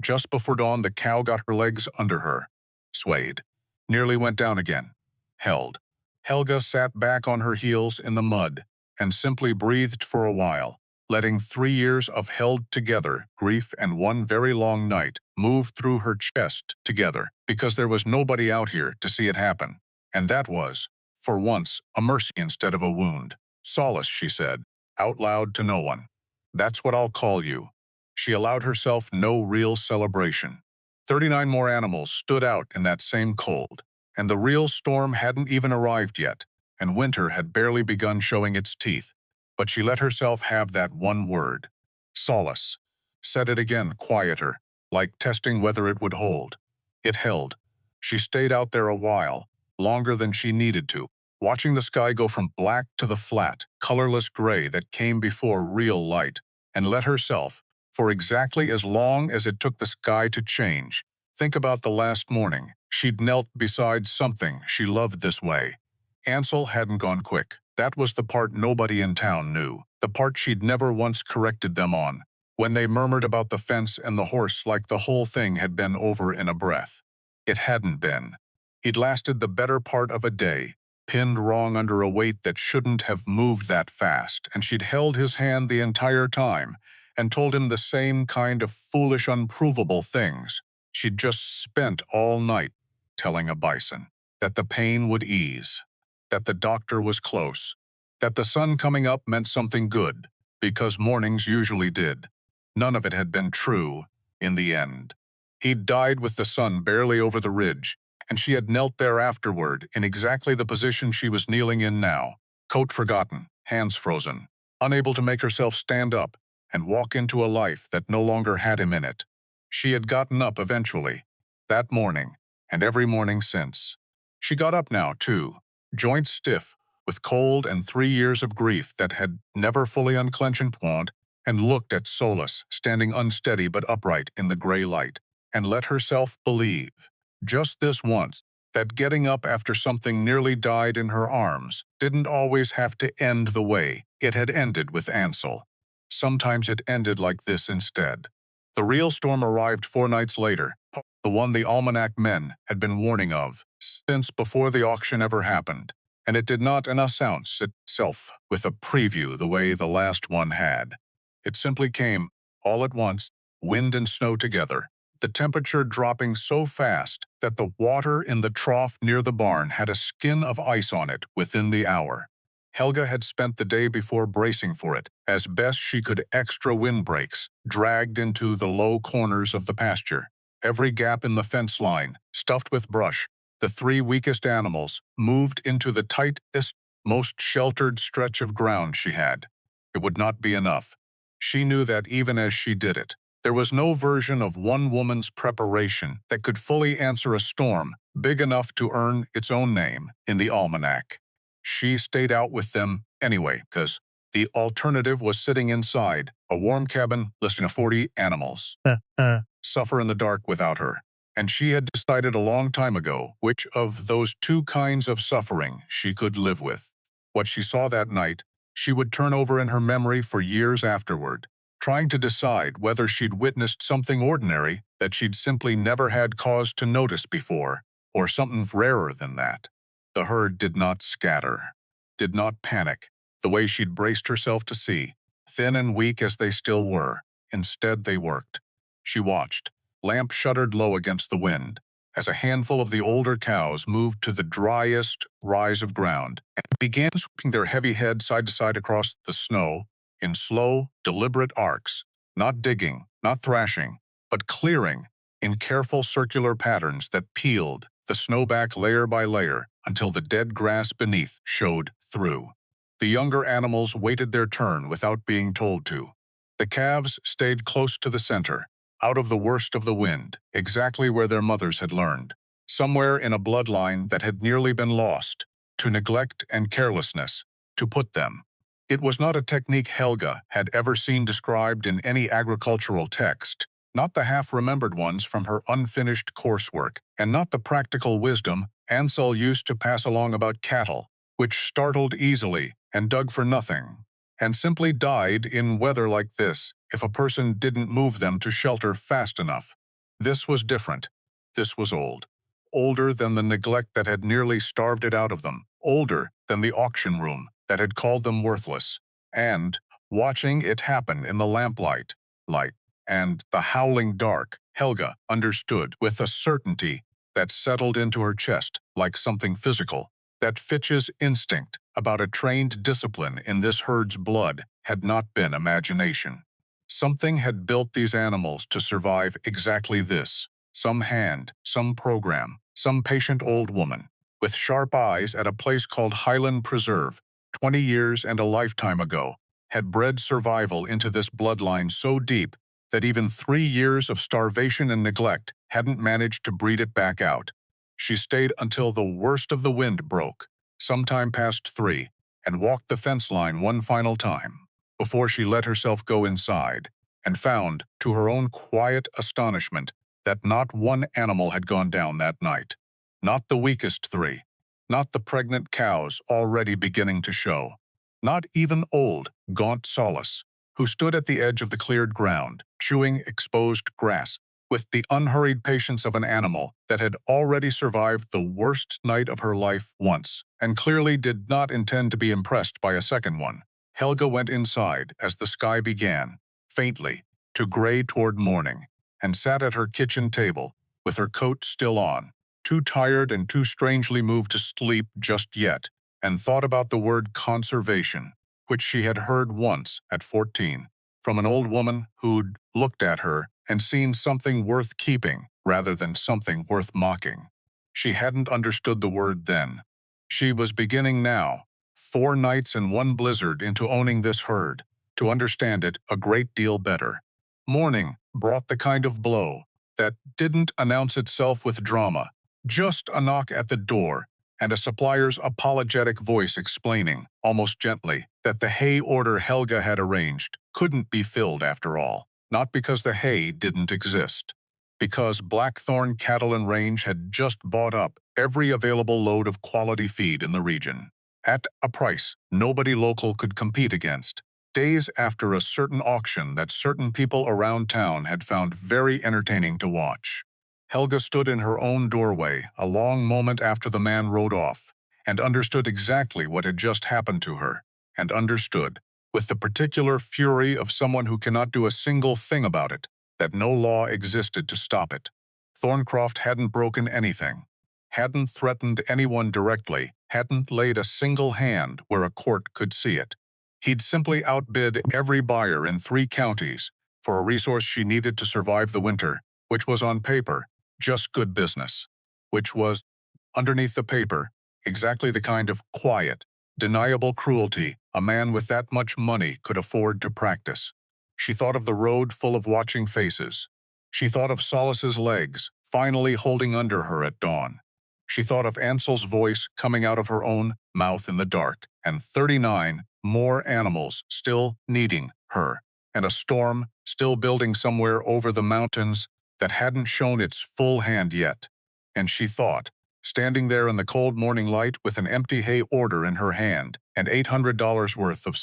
Just before dawn, the cow got her legs under her, swayed, nearly went down again, held. Helga sat back on her heels in the mud and simply breathed for a while, letting 3 years of held together grief and one very long night move through her chest together, because there was nobody out here to see it happen. And that was, for once, a mercy instead of a wound. Solace, she said, out loud to no one. That's what I'll call you. She allowed herself no real celebration. 39 more animals stood out in that same cold, and the real storm hadn't even arrived yet, and winter had barely begun showing its teeth. But she let herself have that one word. Solace. Said it again, quieter, like testing whether it would hold. It held. She stayed out there a while, longer than she needed to, watching the sky go from black to the flat, colorless gray that came before real light, and let herself, for exactly as long as it took the sky to change, think about the last morning she'd knelt beside something she loved this way. Ansel hadn't gone quick. That was the part nobody in town knew, the part she'd never once corrected them on, when they murmured about the fence and the horse like the whole thing had been over in a breath. It hadn't been. He'd lasted the better part of a day, pinned wrong under a weight that shouldn't have moved that fast, and she'd held his hand the entire time and told him the same kind of foolish, unprovable things she'd just spent all night telling a bison, that the pain would ease, that the doctor was close, that the sun coming up meant something good, because mornings usually did. None of it had been true in the end. He'd died with the sun barely over the ridge, and she had knelt there afterward in exactly the position she was kneeling in now, coat forgotten, hands frozen, unable to make herself stand up and walk into a life that no longer had him in it. She had gotten up eventually, that morning, and every morning since. She got up now, too, joints stiff, with cold and 3 years of grief that had never fully unclenched and looked at Solace, standing unsteady but upright in the gray light, and let herself believe, just this once, that getting up after something nearly died in her arms didn't always have to end the way it had ended with Ansel. Sometimes it ended like this instead. The real storm arrived 4 nights later, the one the almanac men had been warning of since before the auction ever happened, and it did not announce itself with a preview the way the last one had. It simply came, all at once, wind and snow together, the temperature dropping so fast that the water in the trough near the barn had a skin of ice on it within the hour. Helga had spent the day before bracing for it, as best she could extra windbreaks, dragged into the low corners of the pasture. Every gap in the fence line, stuffed with brush, the 3 weakest animals moved into the tightest, most sheltered stretch of ground she had. It would not be enough. She knew that even as she did it, there was no version of one woman's preparation that could fully answer a storm big enough to earn its own name in the almanac. She stayed out with them anyway, because the alternative was sitting inside a warm cabin listening to 40 animals suffer in the dark without her. And she had decided a long time ago which of those 2 kinds of suffering she could live with. What she saw that night she would turn over in her memory for years afterward, trying to decide whether she'd witnessed something ordinary that she'd simply never had cause to notice before, or something rarer than that. The herd did not scatter, did not panic, the way she'd braced herself to see, thin and weak as they still were. Instead, they worked. She watched, lamp shuddered low against the wind, as a handful of the older cows moved to the driest rise of ground and began sweeping their heavy heads side to side across the snow in slow, deliberate arcs, not digging, not thrashing, but clearing in careful circular patterns that peeled the snow back layer by layer until the dead grass beneath showed through. The younger animals waited their turn without being told to. The calves stayed close to the center, out of the worst of the wind, exactly where their mothers had learned, somewhere in a bloodline that had nearly been lost, to neglect and carelessness, to put them. It was not a technique Helga had ever seen described in any agricultural text, not the half-remembered ones from her unfinished coursework, and not the practical wisdom Ansel used to pass along about cattle, which startled easily and dug for nothing, and simply died in weather like this if a person didn't move them to shelter fast enough. This was different. This was old. Older than the neglect that had nearly starved it out of them. Older than the auction room that had called them worthless. And, watching it happen in the lamplight, light, and the howling dark, Helga understood with a certainty that settled into her chest like something physical, that Fitch's instinct about a trained discipline in this herd's blood had not been imagination. Something had built these animals to survive exactly this. Some hand, some program, some patient old woman, with sharp eyes at a place called Highland Preserve, 20 years and a lifetime ago, had bred survival into this bloodline so deep that even 3 years of starvation and neglect hadn't managed to breed it back out. She stayed until the worst of the wind broke, sometime past 3, and walked the fence line one final time, before she let herself go inside, and found, to her own quiet astonishment, that not one animal had gone down that night. Not the weakest 3, not the pregnant cows already beginning to show, not even old, gaunt Solace, who stood at the edge of the cleared ground, chewing exposed grass, with the unhurried patience of an animal that had already survived the worst night of her life once, and clearly did not intend to be impressed by a second one. Helga went inside as the sky began, faintly, to gray toward morning, and sat at her kitchen table, with her coat still on, too tired and too strangely moved to sleep just yet, and thought about the word conservation, which she had heard once at 14, from an old woman who'd looked at her and seen something worth keeping rather than something worth mocking. She hadn't understood the word then. She was beginning now, 4 nights and 1 blizzard into owning this herd, to understand it a great deal better. Morning brought the kind of blow that didn't announce itself with drama, just a knock at the door and a supplier's apologetic voice explaining, almost gently, that the hay order Helga had arranged couldn't be filled after all, not because the hay didn't exist, because Blackthorn Cattle and Range had just bought up every available load of quality feed in the region, at a price nobody local could compete against, days after a certain auction that certain people around town had found very entertaining to watch. Helga stood in her own doorway a long moment after the man rode off, and understood exactly what had just happened to her, and understood, with the particular fury of someone who cannot do a single thing about it, that no law existed to stop it. Thorncroft hadn't broken anything, hadn't threatened anyone directly, hadn't laid a single hand where a court could see it. He'd simply outbid every buyer in 3 counties for a resource she needed to survive the winter, which was on paper just good business, which was, underneath the paper, exactly the kind of quiet, deniable cruelty a man with that much money could afford to practice. She thought of the road full of watching faces. She thought of Solace's legs finally holding under her at dawn. She thought of Ansel's voice coming out of her own mouth in the dark, and 39 more animals still needing her, and a storm still building somewhere over the mountains that hadn't shown its full hand yet. And she thought, standing there in the cold morning light with an empty hay order in her hand and $800 worth of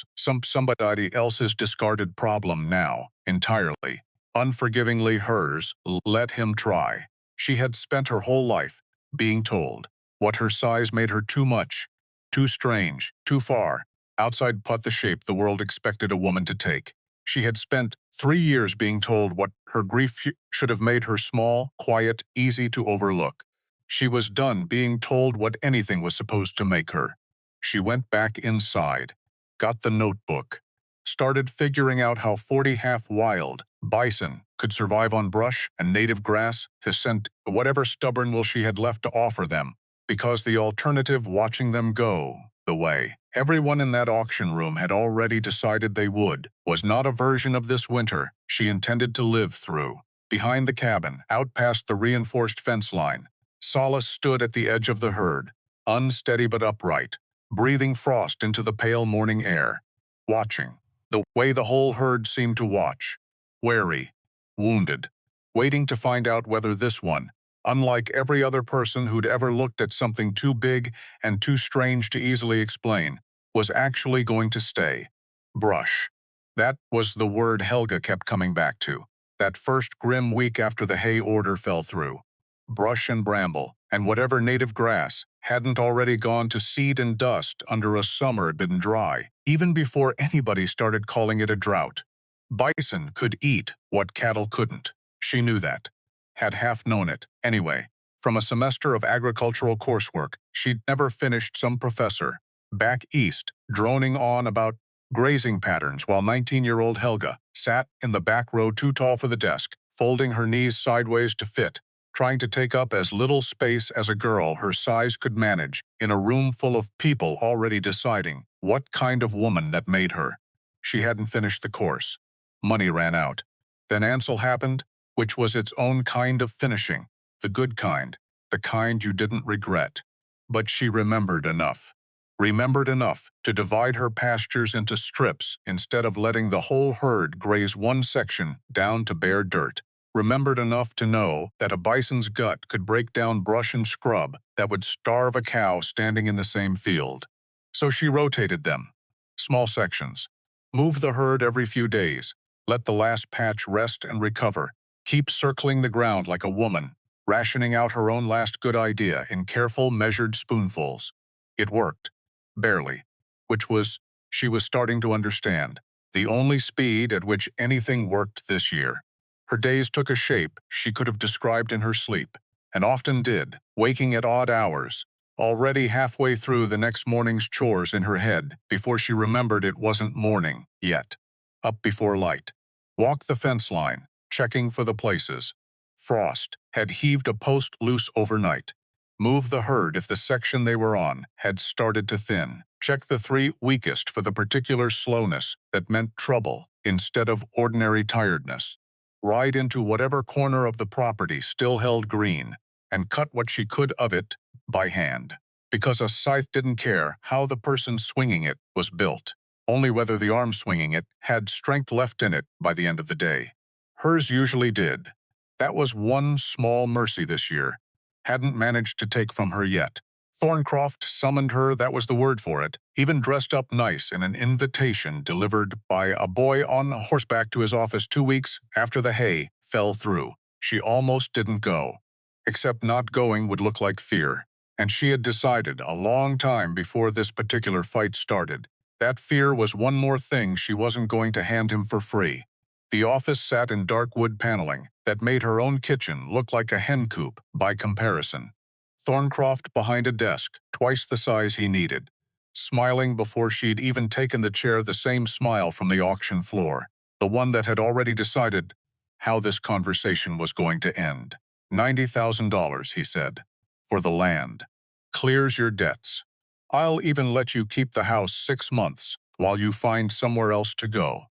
somebody else's discarded problem now, entirely, unforgivingly hers. Let him try. She had spent her whole life being told what her size made her too much, too strange, too far, outside the shape the world expected a woman to take. She had spent 3 years being told what her grief should have made her small, quiet, easy to overlook. She was done being told what anything was supposed to make her. She went back inside, got the notebook, started figuring out how 40 half-wild bison could survive on brush and native grass to send whatever stubborn will she had left to offer them, because the alternative, watching them go the way everyone in that auction room had already decided they would, was not a version of this winter she intended to live through. Behind the cabin, out past the reinforced fence line, Solace stood at the edge of the herd, unsteady but upright, breathing frost into the pale morning air, watching, the way the whole herd seemed to watch, wary, wounded, waiting to find out whether this one, unlike every other person who'd ever looked at something too big and too strange to easily explain, was actually going to stay. Brush. That was the word Helga kept coming back to, that first grim week after the hay order fell through. Brush and bramble, and whatever native grass hadn't already gone to seed and dust under a summer had been dry, even before anybody started calling it a drought. Bison could eat what cattle couldn't. She knew that. Had half known it, anyway. From a semester of agricultural coursework she'd never finished, some professor, back east, droning on about grazing patterns while 19-year-old Helga sat in the back row too tall for the desk, folding her knees sideways to fit, trying to take up as little space as a girl her size could manage in a room full of people already deciding what kind of woman that made her. She hadn't finished the course. Money ran out. Then Ansel happened, which was its own kind of finishing, the good kind, the kind you didn't regret. But she remembered enough to divide her pastures into strips instead of letting the whole herd graze one section down to bare dirt. Remembered enough to know that a bison's gut could break down brush and scrub that would starve a cow standing in the same field. So she rotated them. Small sections. Moved the herd every few days. Let the last patch rest and recover. Keep circling the ground like a woman, rationing out her own last good idea in careful, measured spoonfuls. It worked. Barely. Which was, she was starting to understand, the only speed at which anything worked this year. Her days took a shape she could have described in her sleep, and often did, waking at odd hours, already halfway through the next morning's chores in her head before she remembered it wasn't morning yet. Up before light. Walk the fence line, checking for the places. Frost had heaved a post loose overnight. Move the herd if the section they were on had started to thin. Check the 3 weakest for the particular slowness that meant trouble instead of ordinary tiredness. Ride into whatever corner of the property still held green, and cut what she could of it by hand. Because a scythe didn't care how the person swinging it was built, only whether the arm swinging it had strength left in it by the end of the day. Hers usually did. That was one small mercy this year. Hadn't managed to take from her yet. Thorncroft summoned her, that was the word for it, even dressed up nice in an invitation delivered by a boy on horseback to his office 2 weeks after the hay fell through. She almost didn't go. Except not going would look like fear. And she had decided a long time before this particular fight started. That fear was one more thing she wasn't going to hand him for free. The office sat in dark wood paneling that made her own kitchen look like a hen coop by comparison. Thorncroft behind a desk, twice the size he needed, smiling before she'd even taken the chair, the same smile from the auction floor, the one that had already decided how this conversation was going to end. $90,000, he said, for the land. Clears your debts. I'll even let you keep the house 6 months while you find somewhere else to go.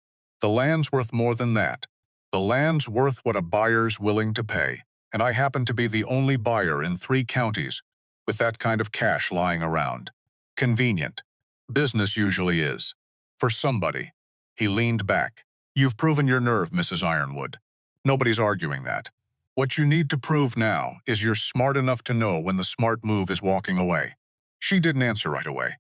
The land's worth more than that. The land's worth what a buyer's willing to pay. And I happen to be the only buyer in 3 counties with that kind of cash lying around. Convenient. Business usually is. For somebody. He leaned back. You've proven your nerve, Mrs. Ironwood. Nobody's arguing that. What you need to prove now is you're smart enough to know when the smart move is walking away. She didn't answer right away.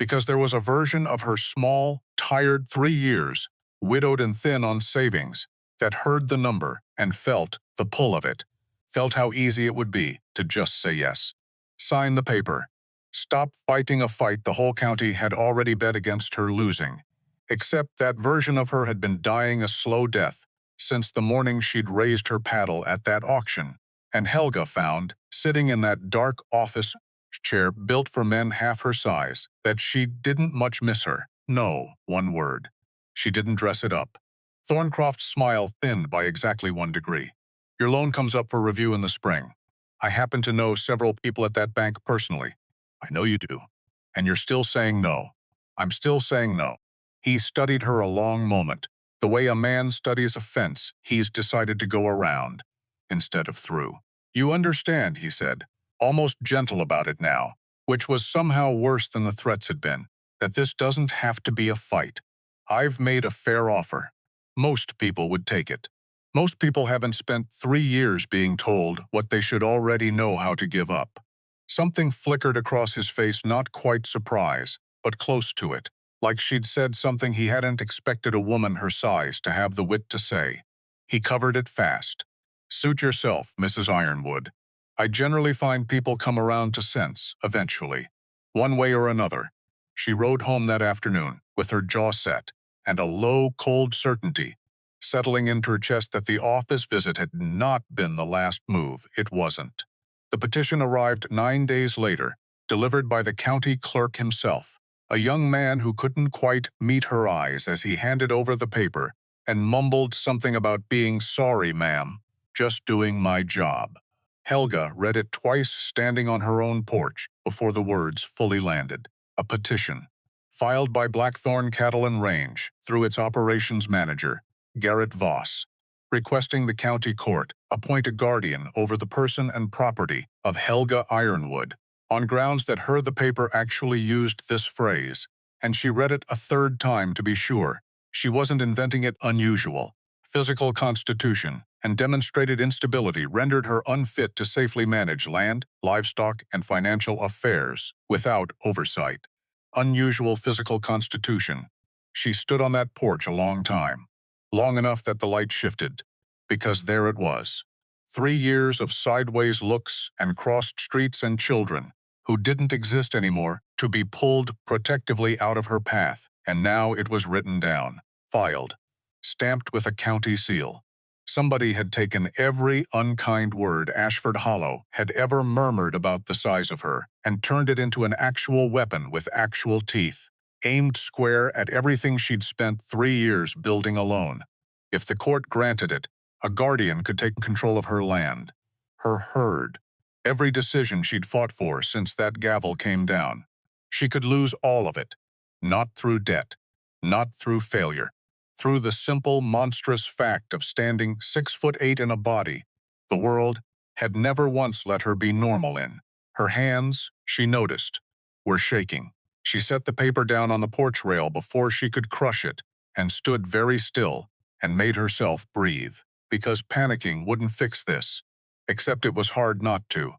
because there was a version of her small, tired 3 years, widowed and thin on savings, that heard the number and felt the pull of it, felt how easy it would be to just say yes. Sign the paper. Stop fighting a fight the whole county had already bet against her losing. Except that version of her had been dying a slow death since the morning she'd raised her paddle at that auction, and Helga found, sitting in that dark office chair built for men half her size, that she didn't much miss her. No, one word. She didn't dress it up. Thorncroft's smile thinned by exactly 1 degree. Your loan comes up for review in the spring. I happen to know several people at that bank personally. I know you do. And you're still saying no. I'm still saying no. He studied her a long moment. The way a man studies a fence he's decided to go around instead of through. You understand, he said, almost gentle about it now, which was somehow worse than the threats had been, that this doesn't have to be a fight. I've made a fair offer. Most people would take it. Most people haven't spent 3 years being told what they should already know how to give up. Something flickered across his face, not quite surprise, but close to it, like she'd said something he hadn't expected a woman her size to have the wit to say. He covered it fast. Suit yourself, Mrs. Ironwood. I generally find people come around to sense, eventually. One way or another. She rode home that afternoon, with her jaw set, and a low, cold certainty settling into her chest that the office visit had not been the last move. It wasn't. The petition arrived 9 days later, delivered by the county clerk himself, a young man who couldn't quite meet her eyes as he handed over the paper and mumbled something about being sorry, ma'am, just doing my job. Helga read it twice standing on her own porch before the words fully landed. A petition, filed by Blackthorn Cattle and Range through its operations manager, Garrett Voss, requesting the county court appoint a guardian over the person and property of Helga Ironwood, on grounds that the paper actually used this phrase, and she read it a third time to be sure. She wasn't inventing it. Unusual. Physical constitution and demonstrated instability rendered her unfit to safely manage land, livestock, and financial affairs without oversight. Unusual physical constitution. She stood on that porch a long time. Long enough that the light shifted, because there it was. 3 years of sideways looks and crossed streets and children who didn't exist anymore to be pulled protectively out of her path, and now it was written down, filed, stamped with a county seal. Somebody had taken every unkind word Ashford Hollow had ever murmured about the size of her and turned it into an actual weapon with actual teeth, aimed square at everything she'd spent 3 years building alone. If the court granted it, a guardian could take control of her land, her herd, every decision she'd fought for since that gavel came down. She could lose all of it, not through debt, not through failure, through the simple, monstrous fact of standing 6'8" in a body the world had never once let her be normal in. Her hands, she noticed, were shaking. She set the paper down on the porch rail before she could crush it, and stood very still and made herself breathe, because panicking wouldn't fix this. Except it was hard not to.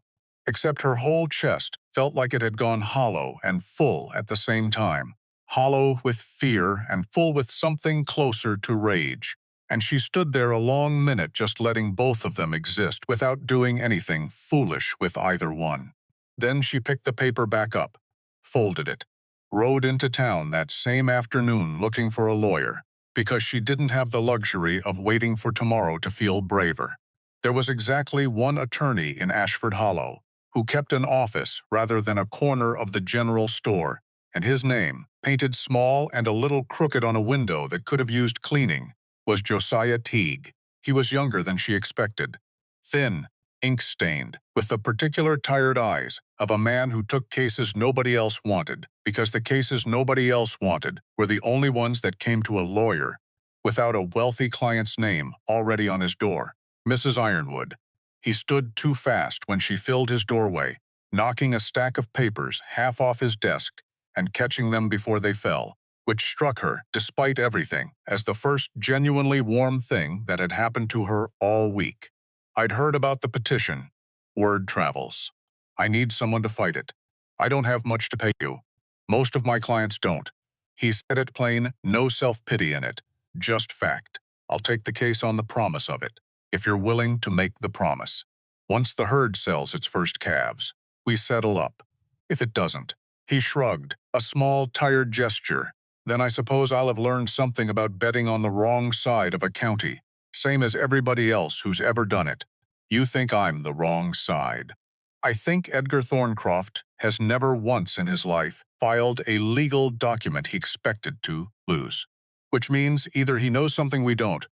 Except her whole chest felt like it had gone hollow and full at the same time. Hollow with fear and full with something closer to rage. And she stood there a long minute just letting both of them exist without doing anything foolish with either one. Then she picked the paper back up, folded it, rode into town that same afternoon looking for a lawyer, because she didn't have the luxury of waiting for tomorrow to feel braver. There was exactly one attorney in Ashford Hollow who kept an office rather than a corner of the general store, and his name, painted small and a little crooked on a window that could have used cleaning, was Josiah Teague. He was younger than she expected, thin, ink-stained, with the particular tired eyes of a man who took cases nobody else wanted, because the cases nobody else wanted were the only ones that came to a lawyer without a wealthy client's name already on his door. Mrs. Ironwood. He stood too fast when she filled his doorway, knocking a stack of papers half off his desk and catching them before they fell, which struck her, despite everything, as the first genuinely warm thing that had happened to her all week. I'd heard about the petition. Word travels. I need someone to fight it. I don't have much to pay you. Most of my clients don't. He said it plain, no self-pity in it. Just fact. I'll take the case on the promise of it, if you're willing to make the promise. Once the herd sells its first calves, we settle up. If it doesn't, he shrugged, a small, tired gesture. Then I suppose I'll have learned something about betting on the wrong side of a county, same as everybody else who's ever done it. You think I'm the wrong side. I think Edgar Thorncroft has never once in his life filed a legal document he expected to lose. Which means either he knows something we don't,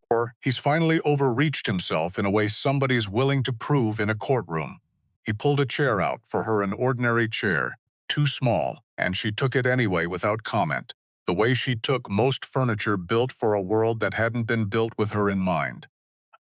or he's finally overreached himself in a way somebody's willing to prove in a courtroom. He pulled a chair out for her, an ordinary chair, too small, and she took it anyway without comment, the way she took most furniture built for a world that hadn't been built with her in mind.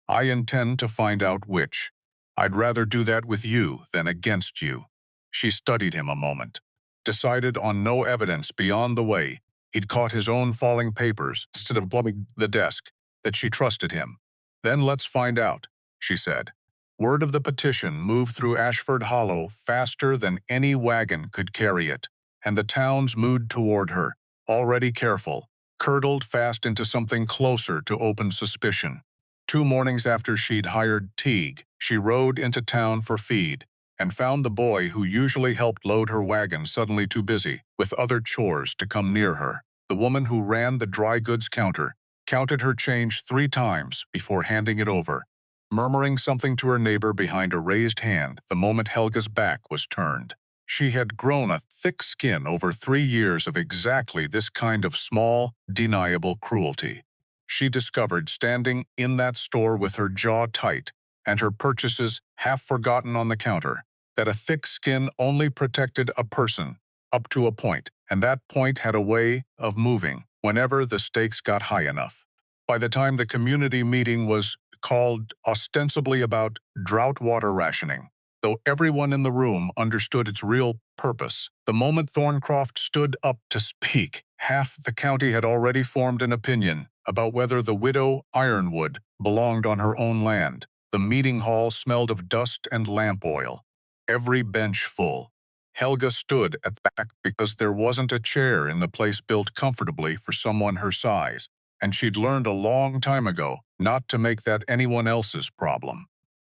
I intend to find out which. I'd rather do that with you than against you. She studied him a moment, decided on no evidence beyond the way he'd caught his own falling papers instead of blowing the desk, that she trusted him. Then let's find out, she said. Word of the petition moved through Ashford Hollow faster than any wagon could carry it, and the town's moved toward her, already careful, curdled fast into something closer to open suspicion. 2 mornings after she'd hired Teague, she rode into town for feed and found the boy who usually helped load her wagon suddenly too busy with other chores to come near her. The woman who ran the dry goods counter counted her change 3 times before handing it over, murmuring something to her neighbor behind a raised hand the moment Helga's back was turned. She had grown a thick skin over 3 years of exactly this kind of small, deniable cruelty. She discovered standing in that store with her jaw tight and her purchases half forgotten on the counter, that a thick skin only protected a person up to a point, and that point had a way of moving whenever the stakes got high enough. By the time the community meeting was called ostensibly about drought water rationing, though everyone in the room understood its real purpose, the moment Thorncroft stood up to speak, half the county had already formed an opinion about whether the widow Ironwood belonged on her own land. The meeting hall smelled of dust and lamp oil, every bench full. Helga stood at the back because there wasn't a chair in the place built comfortably for someone her size, and she'd learned a long time ago not to make that anyone else's problem.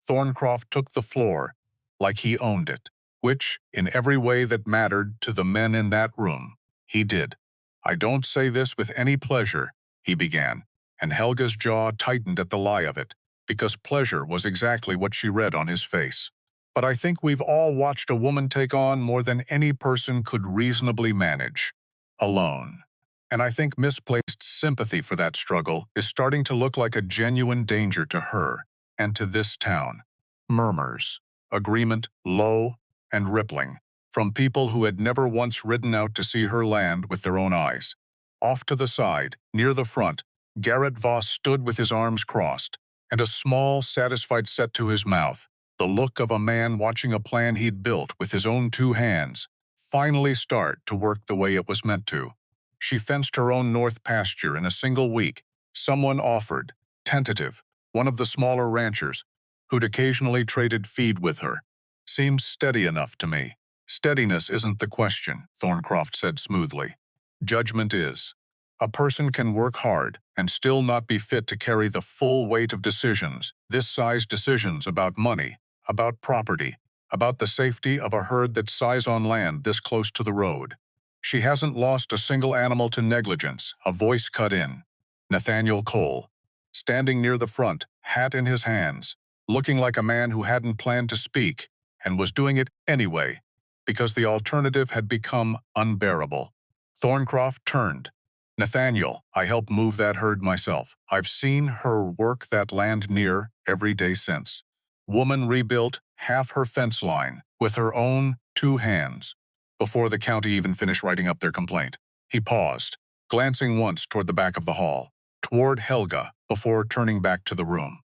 Thorncroft took the floor like he owned it, which, in every way that mattered to the men in that room, he did. I don't say this with any pleasure, he began, and Helga's jaw tightened at the lie of it, because pleasure was exactly what she read on his face. But I think we've all watched a woman take on more than any person could reasonably manage, alone. And I think misplaced sympathy for that struggle is starting to look like a genuine danger to her and to this town. Murmurs, agreement low and rippling, from people who had never once ridden out to see her land with their own eyes. Off to the side, near the front, Garrett Voss stood with his arms crossed, and a small, satisfied set to his mouth, the look of a man watching a plan he'd built with his own 2 hands finally start to work the way it was meant to. She fenced her own north pasture in a single week. Someone offered, tentative, one of the smaller ranchers, who'd occasionally traded feed with her. Seems steady enough to me. Steadiness isn't the question, Thorncroft said smoothly. Judgment is. A person can work hard and still not be fit to carry the full weight of decisions, this size decisions about money, about property, about the safety of a herd that size on land this close to the road. She hasn't lost a single animal to negligence, a voice cut in. Nathaniel Cole, standing near the front, hat in his hands, looking like a man who hadn't planned to speak and was doing it anyway, because the alternative had become unbearable. Thorncroft turned. Nathaniel, I helped move that herd myself. I've seen her work that land near every day since. Woman rebuilt half her fence line with her own 2 hands. Before the county even finished writing up their complaint, he paused, glancing once toward the back of the hall, toward Helga, before turning back to the room.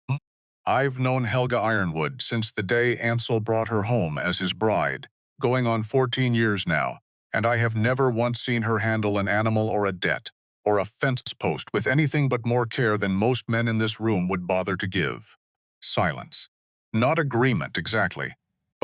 I've known Helga Ironwood since the day Ansel brought her home as his bride, going on 14 years now, and I have never once seen her handle an animal or a debt, or a fence post with anything but more care than most men in this room would bother to give. Silence. Not agreement, exactly,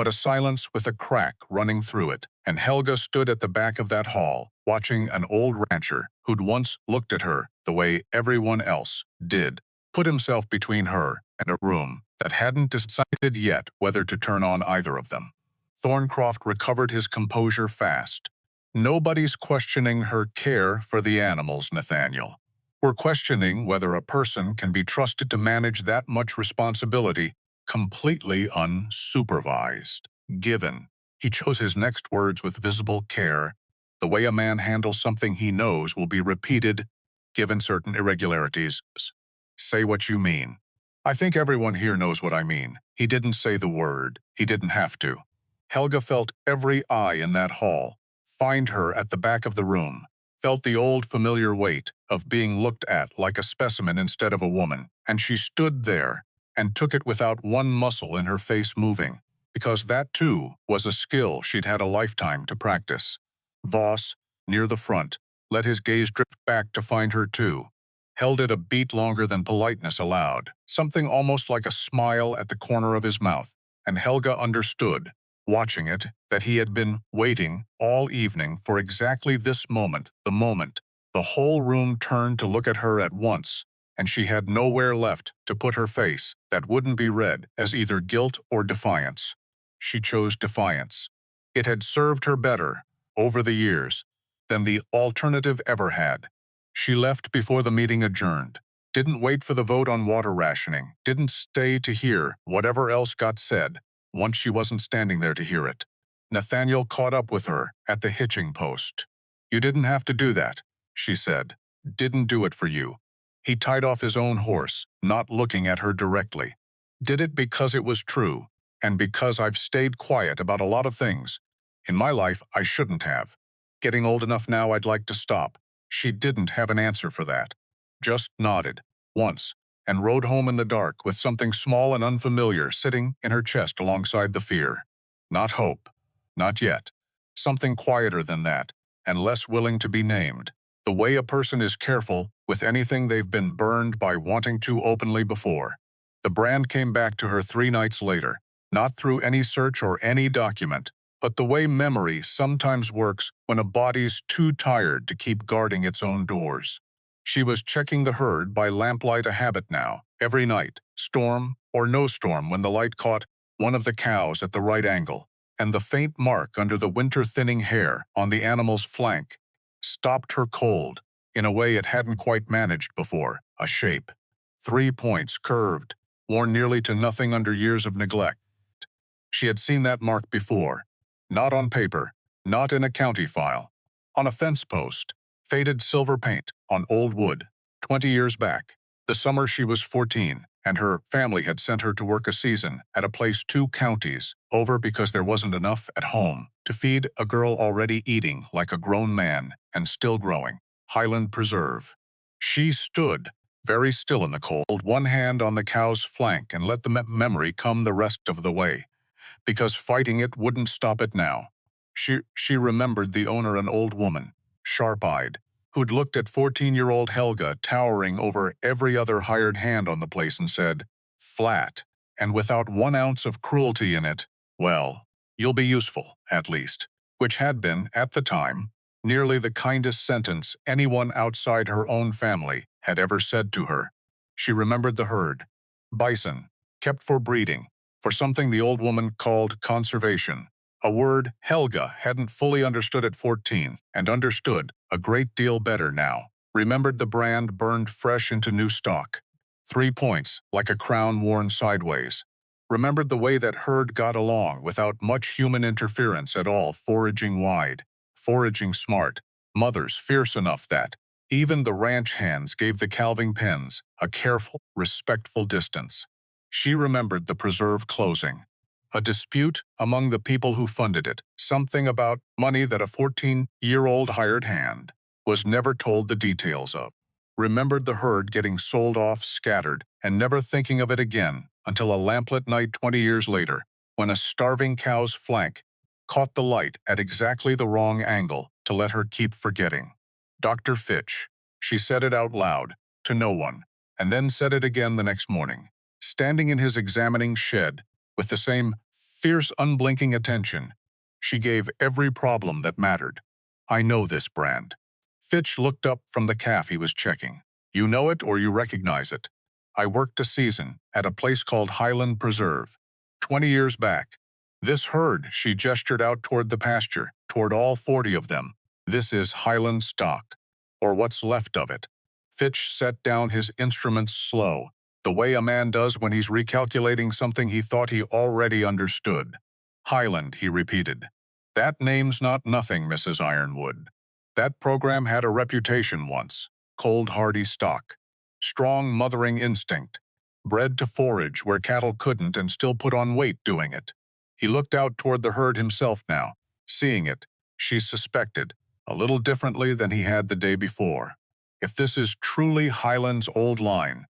but a silence with a crack running through it, and Helga stood at the back of that hall, watching an old rancher who'd once looked at her the way everyone else did, put himself between her and a room that hadn't decided yet whether to turn on either of them. Thorncroft recovered his composure fast. Nobody's questioning her care for the animals, Nathaniel. We're questioning whether a person can be trusted to manage that much responsibility completely unsupervised. Given, he chose his next words with visible care, the way a man handles something he knows will be repeated, given certain irregularities. Say what you mean. I think everyone here knows what I mean. He didn't say the word. He didn't have to. Helga felt every eye in that hall find her at the back of the room, felt the old familiar weight of being looked at like a specimen instead of a woman, and she stood there and took it without one muscle in her face moving, because that too was a skill she'd had a lifetime to practice. Voss, near the front, let his gaze drift back to find her too, held it a beat longer than politeness allowed, something almost like a smile at the corner of his mouth, and Helga understood, watching it, that he had been waiting all evening for exactly this moment, the moment. The whole room turned to look at her at once, and she had nowhere left to put her face that wouldn't be read as either guilt or defiance. She chose defiance. It had served her better, over the years, than the alternative ever had. She left before the meeting adjourned, didn't wait for the vote on water rationing, didn't stay to hear whatever else got said, once she wasn't standing there to hear it. Nathaniel caught up with her at the hitching post. "You didn't have to do that," she said. "Didn't do it for you." He tied off his own horse, not looking at her directly. "Did it because it was true, and because I've stayed quiet about a lot of things. In my life, I shouldn't have. Getting old enough now I'd like to stop." She didn't have an answer for that. Just nodded, once, and rode home in the dark with something small and unfamiliar sitting in her chest alongside the fear. Not hope. Not yet. Something quieter than that, and less willing to be named. The way a person is careful with anything they've been burned by wanting too openly before. The brand came back to her 3 nights later, not through any search or any document, but the way memory sometimes works when a body's too tired to keep guarding its own doors. She was checking the herd by lamplight, a habit now, every night, storm or no storm, when the light caught one of the cows at the right angle, and the faint mark under the winter-thinning hair on the animal's flank stopped her cold in a way it hadn't quite managed before, a shape. 3 points, curved, worn nearly to nothing under years of neglect. She had seen that mark before, not on paper, not in a county file, on a fence post, faded silver paint on old wood, 20 years back, the summer she was 14, and her family had sent her to work a season at a place 2 counties over because there wasn't enough at home to feed a girl already eating like a grown man and still growing, Highland Preserve. She stood very still in the cold, one hand on the cow's flank, and let the memory come the rest of the way, because fighting it wouldn't stop it now. She remembered the owner, an old woman, sharp-eyed, who'd looked at 14-year-old Helga towering over every other hired hand on the place and said, flat, and without 1 ounce of cruelty in it, "Well, you'll be useful, at least," which had been, at the time, nearly the kindest sentence anyone outside her own family had ever said to her. She remembered the herd, Bison, kept for breeding, for something the old woman called conservation, a word Helga hadn't fully understood at 14, and understood a great deal better now. Remembered the brand burned fresh into new stock, 3 points like a crown worn sideways. Remembered the way that herd got along without much human interference at all, foraging wide, foraging smart, mothers fierce enough that even the ranch hands gave the calving pens a careful, respectful distance. She remembered the preserve closing, a dispute among the people who funded it, something about money that a 14-year-old hired hand was never told the details of. Remembered the herd getting sold off, scattered, and never thinking of it again until a lamplit night 20 years later, when a starving cow's flank caught the light at exactly the wrong angle to let her keep forgetting. Dr. Fitch. She said it out loud, to no one, and then said it again the next morning, standing in his examining shed with the same Fierce, unblinking attention. She gave every problem that mattered. I know this brand. Fitch looked up from the calf he was checking. You know it or you recognize it. I worked a season at a place called Highland Preserve. 20 years back. This herd, she gestured out toward the pasture, toward all 40 of them. This is Highland stock, or what's left of it. Fitch set down his instruments slow, the way a man does when he's recalculating something he thought he already understood. Highland, he repeated. That name's not nothing, Mrs. Ironwood. That program had a reputation once. Cold, hardy stock. Strong mothering instinct. Bred to forage where cattle couldn't and still put on weight doing it. He looked out toward the herd himself now. Seeing it, she suspected, a little differently than he had the day before. If this is truly Highland's old line,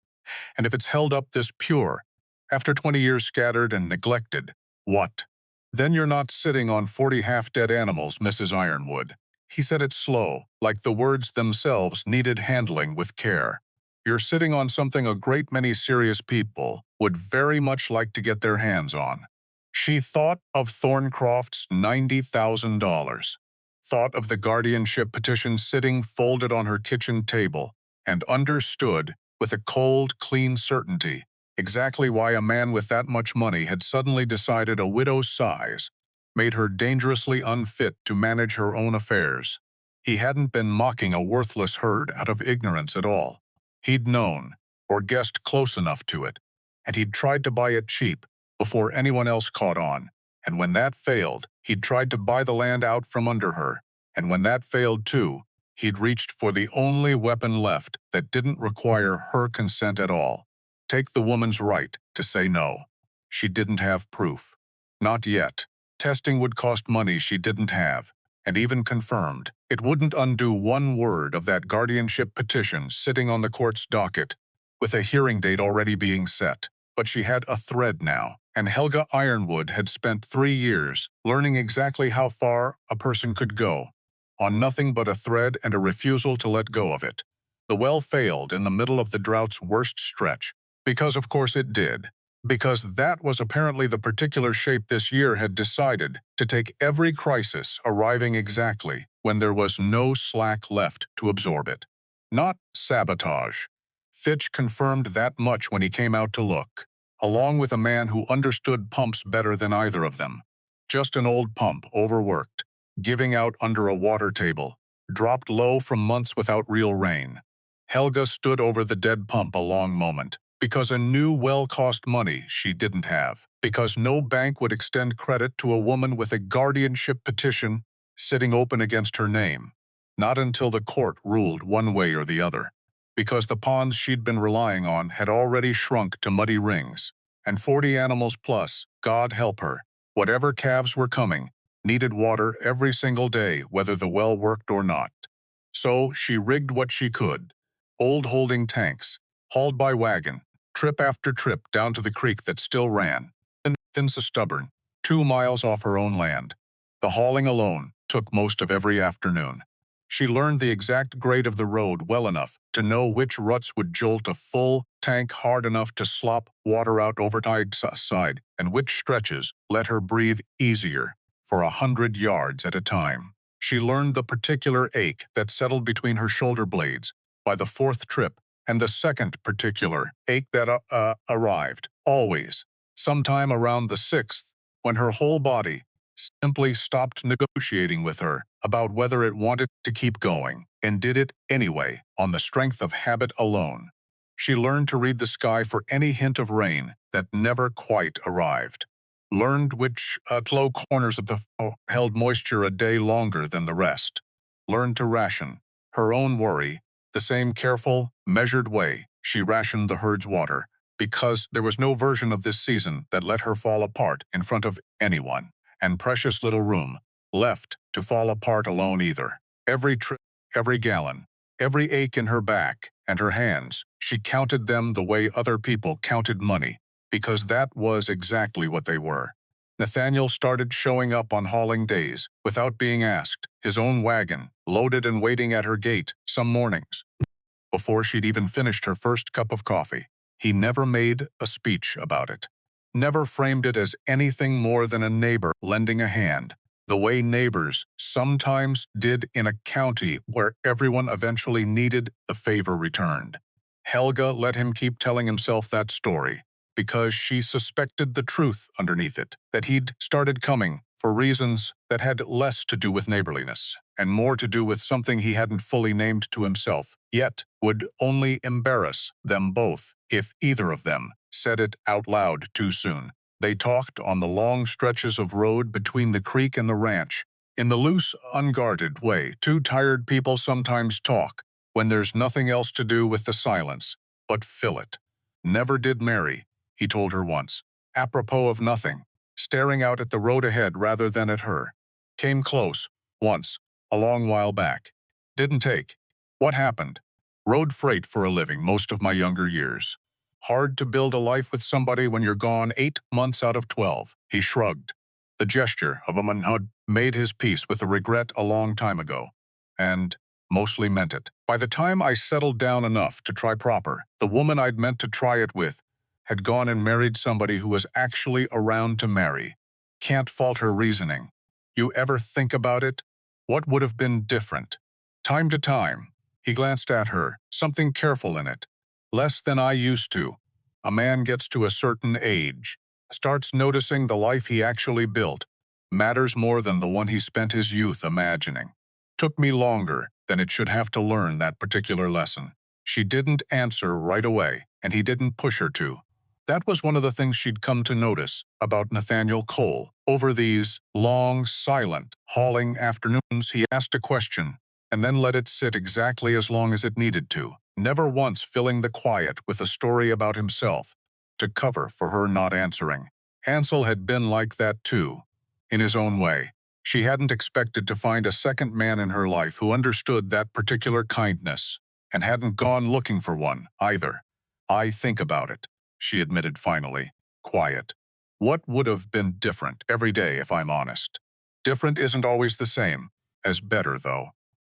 and if it's held up this pure, after 20 years scattered and neglected, what? Then you're not sitting on 40 half-dead animals, Mrs. Ironwood. He said it slow, like the words themselves needed handling with care. You're sitting on something a great many serious people would very much like to get their hands on. She thought of Thorncroft's $90,000, thought of the guardianship petition sitting folded on her kitchen table, and understood, with a cold, clean certainty, exactly why a man with that much money had suddenly decided a widow's size made her dangerously unfit to manage her own affairs. He hadn't been mocking a worthless herd out of ignorance at all. He'd known, or guessed close enough to it, and he'd tried to buy it cheap before anyone else caught on, and when that failed, he'd tried to buy the land out from under her, and when that failed too, he'd reached for the only weapon left that didn't require her consent at all. Take the woman's right to say no. She didn't have proof. Not yet. Testing would cost money she didn't have, and even confirmed, it wouldn't undo one word of that guardianship petition sitting on the court's docket, with a hearing date already being set. But she had a thread now, and Helga Ironwood had spent 3 years learning exactly how far a person could go, on nothing but a thread and a refusal to let go of it. The well failed in the middle of the drought's worst stretch, because of course it did, because that was apparently the particular shape this year had decided to take every crisis arriving exactly when there was no slack left to absorb it. Not sabotage. Fitch confirmed that much when he came out to look, along with a man who understood pumps better than either of them. Just an old pump, overworked, giving out under a water table, dropped low from months without real rain. Helga stood over the dead pump a long moment, because a new well cost money she didn't have, because no bank would extend credit to a woman with a guardianship petition sitting open against her name, not until the court ruled one way or the other, because the ponds she'd been relying on had already shrunk to muddy rings, and 40 animals plus, God help her, whatever calves were coming, needed water every single day whether the well worked or not. So she rigged what she could, old holding tanks, hauled by wagon, trip after trip down to the creek that still ran, thin so stubborn, 2 miles off her own land. The hauling alone took most of every afternoon. She learned the exact grade of the road well enough to know which ruts would jolt a full tank hard enough to slop water out over side, and which stretches let her breathe easier for 100 yards at a time. She learned the particular ache that settled between her shoulder blades by the 4th trip, and the second particular ache that arrived, always, sometime around the 6th, when her whole body simply stopped negotiating with her about whether it wanted to keep going, and did it anyway, on the strength of habit alone. She learned to read the sky for any hint of rain that never quite arrived. Learned which low corners of the held moisture a day longer than the rest. Learned to ration her own worry the same careful, measured way she rationed the herd's water, because there was no version of this season that let her fall apart in front of anyone, and precious little room left to fall apart alone either. Every trip, every gallon, every ache in her back and her hands, she counted them the way other people counted money, because that was exactly what they were. Nathaniel started showing up on hauling days without being asked, his own wagon, loaded and waiting at her gate some mornings. Before she'd even finished her first cup of coffee, he never made a speech about it. never framed it as anything more than a neighbor lending a hand, the way neighbors sometimes did in a county where everyone eventually needed the favor returned. Helga let him keep telling himself that story because she suspected the truth underneath it, that he'd started coming for reasons that had less to do with neighborliness and more to do with something he hadn't fully named to himself, yet would only embarrass them both if either of them said it out loud too soon. They talked on the long stretches of road between the creek and the ranch, in the loose, unguarded way two tired people sometimes talk when there's nothing else to do with the silence but fill it. Never did Mary, he told her once, apropos of nothing, staring out at the road ahead rather than at her. Came close, once, a long while back. Didn't take. What happened? Rode freight for a living most of my younger years. Hard to build a life with somebody when you're gone 8 months out of 12, he shrugged. The gesture of a man who'd made his peace with the regret a long time ago. And mostly meant it. By the time I settled down enough to try proper, the woman I'd meant to try it with had gone and married somebody who was actually around to marry. Can't fault her reasoning. You ever think about it? What would have been different? Time to time, he glanced at her, something careful in it. Less than I used to. A man gets to a certain age, starts noticing the life he actually built matters more than the one he spent his youth imagining. Took me longer than it should have to learn that particular lesson. She didn't answer right away, and he didn't push her to. That was one of the things she'd come to notice about Nathaniel Cole. Over these long, silent, hauling afternoons, he asked a question and then let it sit exactly as long as it needed to, never once filling the quiet with a story about himself to cover for her not answering. Ansel had been like that too, in his own way. She hadn't expected to find a second man in her life who understood that particular kindness, and hadn't gone looking for one, either. I think about it, she admitted finally, quiet. What would have been different every day if I'm honest? Different isn't always the same as better, though.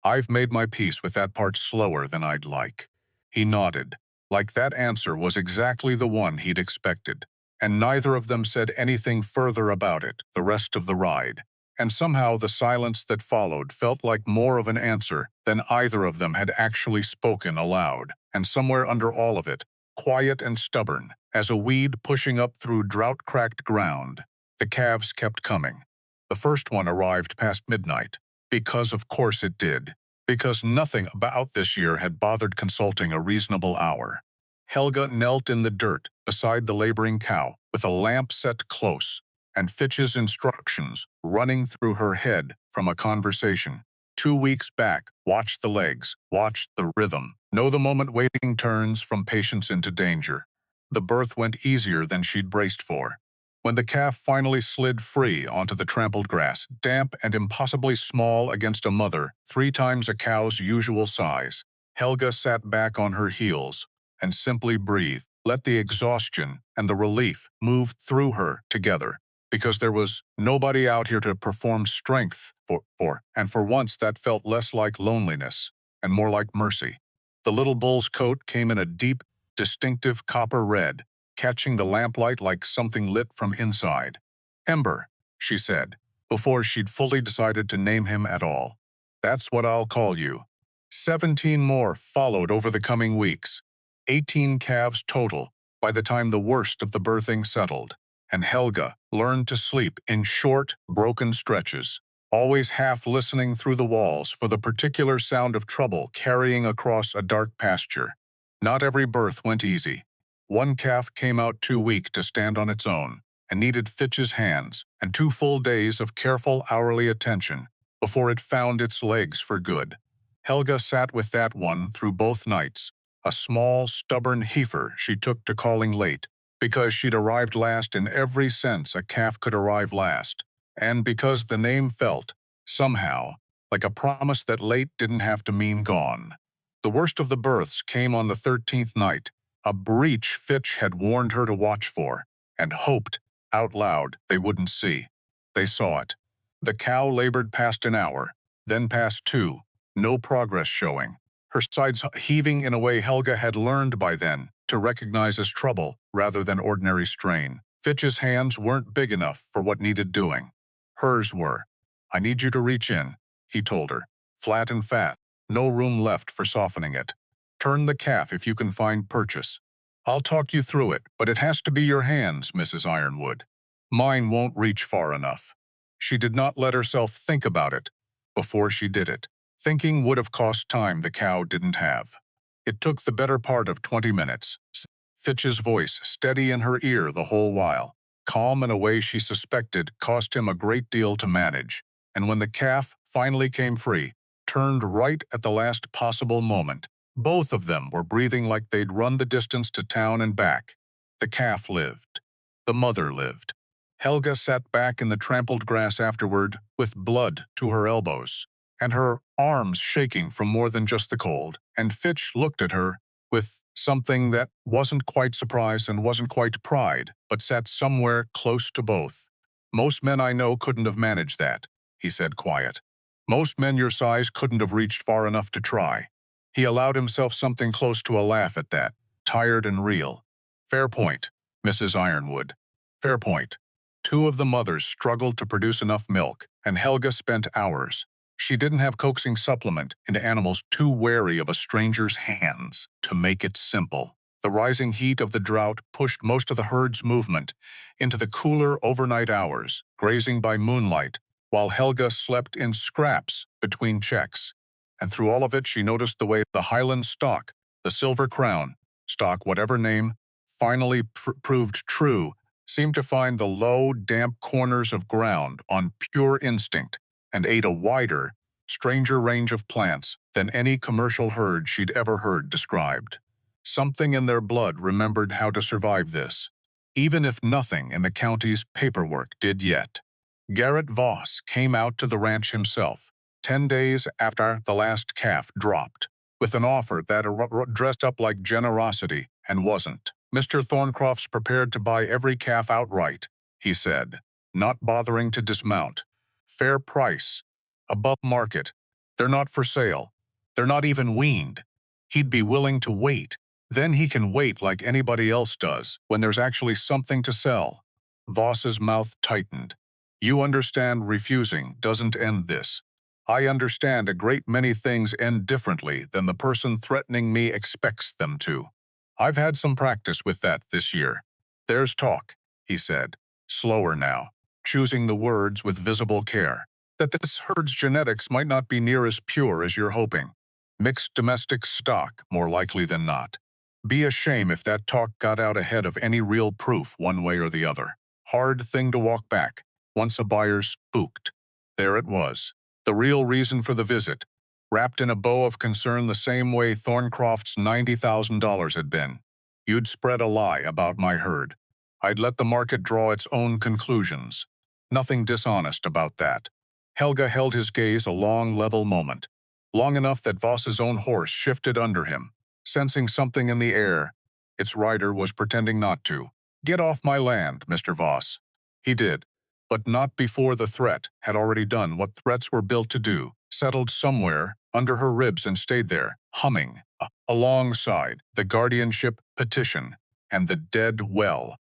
I've made my peace with that part slower than I'd like. He nodded, like that answer was exactly the one he'd expected, and neither of them said anything further about it the rest of the ride. And somehow the silence that followed felt like more of an answer than either of them had actually spoken aloud. And somewhere under all of it, quiet and stubborn, as a weed pushing up through drought-cracked ground, the calves kept coming. The first one arrived past midnight, because of course it did, because nothing about this year had bothered consulting a reasonable hour. Helga knelt in the dirt beside the laboring cow, with a lamp set close, and Fitch's instructions running through her head from a conversation. 2 weeks back, watch the legs, watch the rhythm, know the moment waiting turns from patience into danger. The birth went easier than she'd braced for. When the calf finally slid free onto the trampled grass, damp and impossibly small against a mother 3 times a cow's usual size, Helga sat back on her heels and simply breathed, let the exhaustion and the relief move through her together, because there was nobody out here to perform strength and for once that felt less like loneliness and more like mercy. The little bull's coat came in a deep, distinctive copper red, catching the lamplight like something lit from inside. Ember, she said, before she'd fully decided to name him at all. That's what I'll call you. 17 more followed over the coming weeks. 18 calves total by the time the worst of the birthing settled, and Helga learned to sleep in short, broken stretches, always half listening through the walls for the particular sound of trouble carrying across a dark pasture. Not every birth went easy. One calf came out too weak to stand on its own and needed Fitch's hands and 2 full days of careful hourly attention before it found its legs for good. Helga sat with that one through both nights, a small, stubborn heifer she took to calling late, because she'd arrived last in every sense a calf could arrive last, and because the name felt, somehow, like a promise that late didn't have to mean gone. The worst of the births came on the 13th night, a breach Fitch had warned her to watch for, and hoped, out loud, they wouldn't see. They saw it. The cow labored past an hour, then past 2, no progress showing, her sides heaving in a way Helga had learned by then to recognize as trouble rather than ordinary strain. Fitch's hands weren't big enough for what needed doing. Hers were. "I need you to reach in," he told her. "Flat and fat. No room left for softening it. Turn the calf if you can find purchase. I'll talk you through it, but it has to be your hands, Mrs. Ironwood. Mine won't reach far enough." She did not let herself think about it before she did it. Thinking would have cost time the cow didn't have. It took the better part of 20 minutes. Fitch's voice steady in her ear the whole while, calm in a way she suspected cost him a great deal to manage, and when the calf finally came free, turned right at the last possible moment. Both of them were breathing like they'd run the distance to town and back. The calf lived. The mother lived. Helga sat back in the trampled grass afterward, with blood to her elbows, and her arms shaking from more than just the cold, and Fitch looked at her with something that wasn't quite surprise and wasn't quite pride, but sat somewhere close to both. "Most men I know couldn't have managed that," he said quiet. "Most men your size couldn't have reached far enough to try." He allowed himself something close to a laugh at that, tired and real. "Fair point, Mrs. Ironwood. Fair point." Two of the mothers struggled to produce enough milk, and Helga spent hours. She didn't have coaxing supplement into animals too wary of a stranger's hands to make it simple. The rising heat of the drought pushed most of the herd's movement into the cooler overnight hours, grazing by moonlight, while Helga slept in scraps between checks. And through all of it she noticed the way the Highland stock, the Silver Crown, stock whatever name, finally proved true, seemed to find the low, damp corners of ground on pure instinct, and ate a wider, stranger range of plants than any commercial herd she'd ever heard described. Something in their blood remembered how to survive this, even if nothing in the county's paperwork did yet. Garrett Voss came out to the ranch himself, 10 days after the last calf dropped, with an offer that dressed up like generosity and wasn't. "Mr. Thorncroft's prepared to buy every calf outright," he said, not bothering to dismount. "Fair price. Above market. They're not for sale. They're not even weaned. He'd be willing to wait. Then he can wait like anybody else does, when there's actually something to sell." Voss's mouth tightened. "You understand refusing doesn't end this. I understand a great many things end differently than the person threatening me expects them to. I've had some practice with that this year. There's talk," he said, slower now, choosing the words with visible care, "that this herd's genetics might not be near as pure as you're hoping. Mixed domestic stock, more likely than not. Be a shame if that talk got out ahead of any real proof one way or the other. Hard thing to walk back, once a buyer's spooked." There it was, the real reason for the visit, wrapped in a bow of concern the same way Thorncroft's $90,000 had been. "You'd spread a lie about my herd. I'd let the market draw its own conclusions. Nothing dishonest about that." Helga held his gaze a long, level moment, long enough that Voss's own horse shifted under him, sensing something in the air. Its rider was pretending not to. "Get off my land, Mr. Voss." He did, but not before the threat had already done what threats were built to do, settled somewhere under her ribs and stayed there, humming, alongside the guardianship petition and the dead well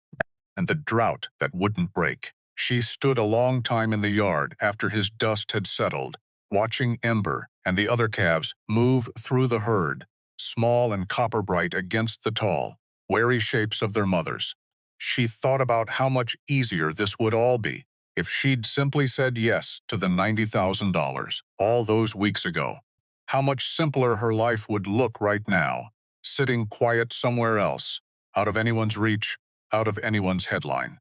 and the drought that wouldn't break. She stood a long time in the yard after his dust had settled, watching Ember and the other calves move through the herd, small and copper-bright against the tall, wary shapes of their mothers. She thought about how much easier this would all be if she'd simply said yes to the $90,000 all those weeks ago. How much simpler her life would look right now, sitting quiet somewhere else, out of anyone's reach, out of anyone's headline.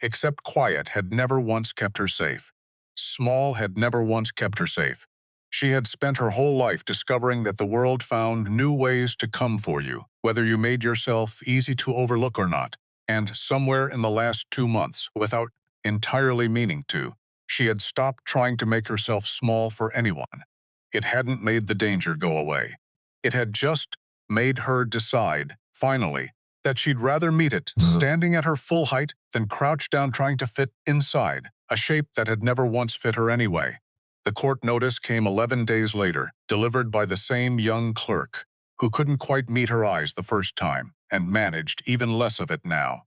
Except quiet had never once kept her safe. Small had never once kept her safe. She had spent her whole life discovering that the world found new ways to come for you, whether you made yourself easy to overlook or not. And somewhere in the last 2 months, without entirely meaning to, she had stopped trying to make herself small for anyone. It hadn't made the danger go away. It had just made her decide, finally, that she'd rather meet it standing at her full height than crouch down trying to fit inside, a shape that had never once fit her anyway. The court notice came 11 days later, delivered by the same young clerk, who couldn't quite meet her eyes the first time, and managed even less of it now.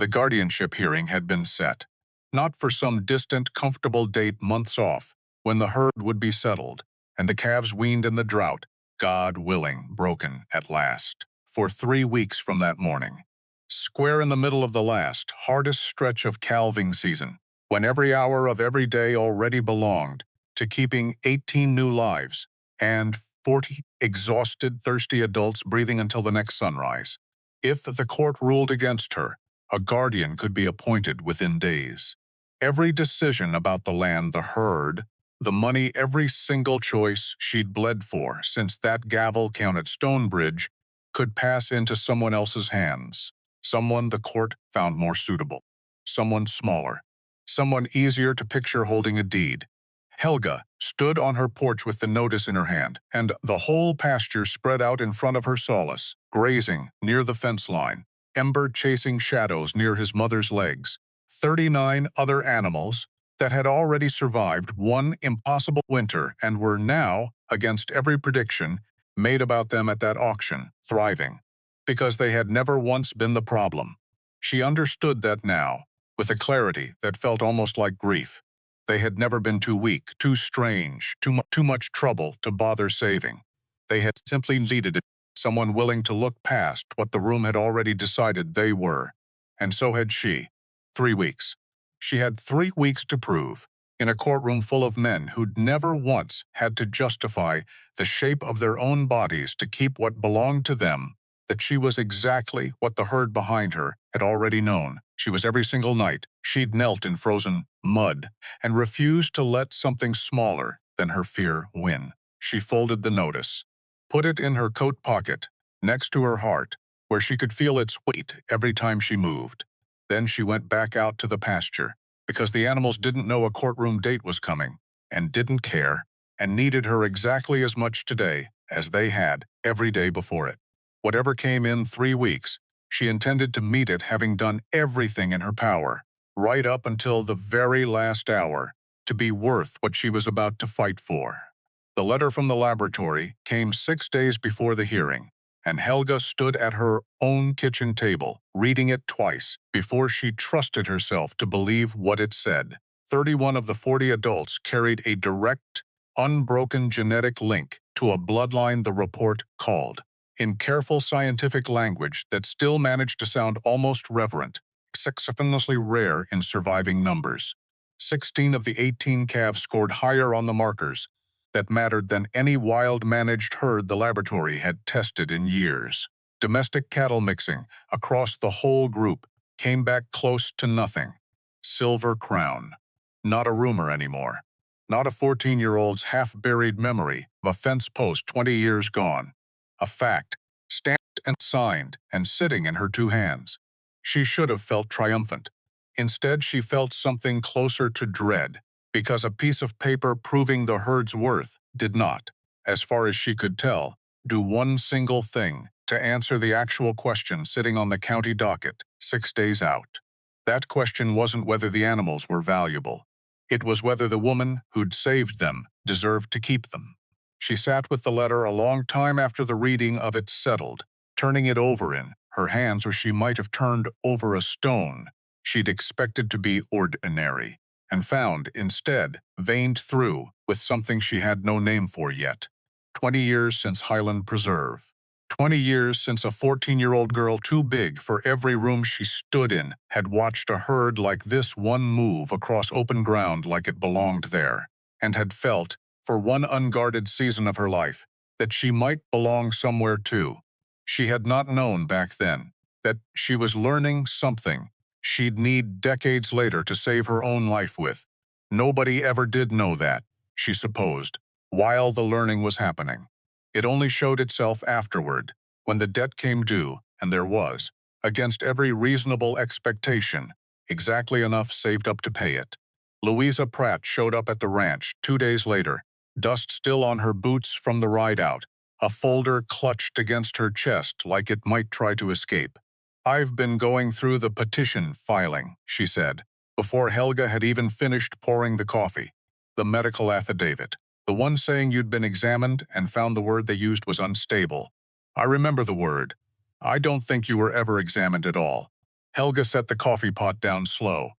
The guardianship hearing had been set, not for some distant, comfortable date months off, when the herd would be settled, and the calves weaned in the drought, God willing, broken at last, for 3 weeks from that morning. Square in the middle of the last, hardest stretch of calving season, when every hour of every day already belonged to keeping 18 new lives and 40 exhausted, thirsty adults breathing until the next sunrise. If the court ruled against her, a guardian could be appointed within days. Every decision about the land, the herd, the money, every single choice she'd bled for since that gavel counted Stonebridge could pass into someone else's hands. Someone the court found more suitable. Someone smaller. Someone easier to picture holding a deed. Helga stood on her porch with the notice in her hand, and the whole pasture spread out in front of her solace, grazing near the fence line, Ember chasing shadows near his mother's legs. 39 other animals that had already survived one impossible winter and were now, against every prediction made about them at that auction, thriving, because they had never once been the problem. She understood that now, with a clarity that felt almost like grief. They had never been too weak, too strange, too much trouble to bother saving. They had simply needed someone willing to look past what the room had already decided they were. And so had she. 3 weeks. She had 3 weeks to prove, in a courtroom full of men who'd never once had to justify the shape of their own bodies to keep what belonged to them, that she was exactly what the herd behind her had already known. She was every single night. She'd knelt in frozen mud and refused to let something smaller than her fear win. She folded the notice, put it in her coat pocket, next to her heart, where she could feel its weight every time she moved. Then she went back out to the pasture, because the animals didn't know a courtroom date was coming, and didn't care, and needed her exactly as much today as they had every day before it. Whatever came in 3 weeks, she intended to meet it having done everything in her power, right up until the very last hour, to be worth what she was about to fight for. The letter from the laboratory came 6 days before the hearing, and Helga stood at her own kitchen table, reading it twice before she trusted herself to believe what it said. 31 of the 40 adults carried a direct, unbroken genetic link to a bloodline the report called, in careful scientific language that still managed to sound almost reverent, exceptionally rare in surviving numbers. 16 of the 18 calves scored higher on the markers that mattered than any wild-managed herd the laboratory had tested in years. Domestic cattle mixing across the whole group came back close to nothing. Silver Crown. Not a rumor anymore. Not a 14-year-old's half-buried memory of a fence post 20 years gone. A fact, stamped and signed and sitting in her 2 hands. She should have felt triumphant. Instead, she felt something closer to dread, because a piece of paper proving the herd's worth did not, as far as she could tell, do one single thing to answer the actual question sitting on the county docket 6 days out. That question wasn't whether the animals were valuable. It was whether the woman who'd saved them deserved to keep them. She sat with the letter a long time after the reading of it settled, turning it over in her hands where she might have turned over a stone she'd expected to be ordinary, and found, instead, veined through with something she had no name for yet. 20 years since Highland Preserve. 20 years since a 14-year-old girl too big for every room she stood in had watched a herd like this one move across open ground like it belonged there, and had felt, for one unguarded season of her life, that she might belong somewhere too. She had not known back then that she was learning something she'd need decades later to save her own life with. Nobody ever did know that, she supposed, while the learning was happening. It only showed itself afterward, when the debt came due, and there was, against every reasonable expectation, exactly enough saved up to pay it. Louisa Pratt showed up at the ranch 2 days later, dust still on her boots from the ride-out, a folder clutched against her chest like it might try to escape. "I've been going through the petition filing," she said, before Helga had even finished pouring the coffee. "The medical affidavit. The one saying you'd been examined and found the word they used was unstable. I remember the word. I don't think you were ever examined at all. Helga set the coffee pot down slow.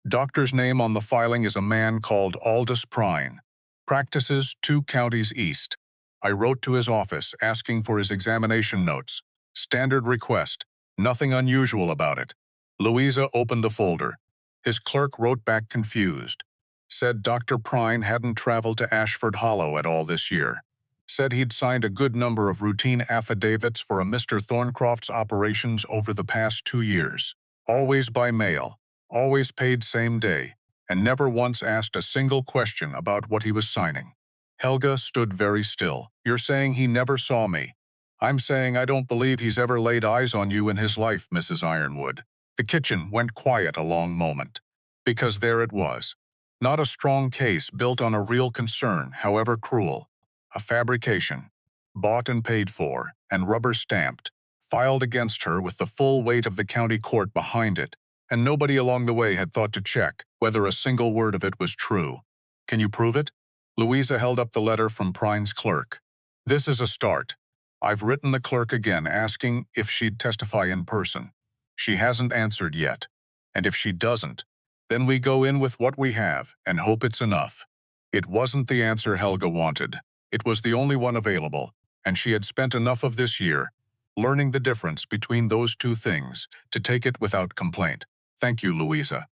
Doctor's name on the filing is a man called Aldous Prine. Practices 2 counties east. I wrote to his office asking for his examination notes. Standard request. Nothing unusual about it. Louisa opened the folder. His clerk wrote back confused. Said Dr. Prine hadn't traveled to Ashford Hollow at all this year. Said he'd signed a good number of routine affidavits for a Mr. Thorncroft's operations over the past 2 years. Always by mail, always paid same day, and never once asked a single question about what he was signing. Helga stood very still. You're saying he never saw me. I'm saying I don't believe he's ever laid eyes on you in his life, Mrs. Ironwood. The kitchen went quiet a long moment. Because there it was. Not a strong case built on a real concern, however cruel. A fabrication. Bought and paid for, and rubber-stamped. Filed against her with the full weight of the county court behind it, and nobody along the way had thought to check whether a single word of it was true. Can you prove it? Louisa held up the letter from Prine's clerk. This is a start. I've written the clerk again asking if she'd testify in person. She hasn't answered yet. And if she doesn't, then we go in with what we have and hope it's enough. It wasn't the answer Helga wanted. It was the only one available, and she had spent enough of this year learning the difference between those two things to take it without complaint. Thank you, Louisa.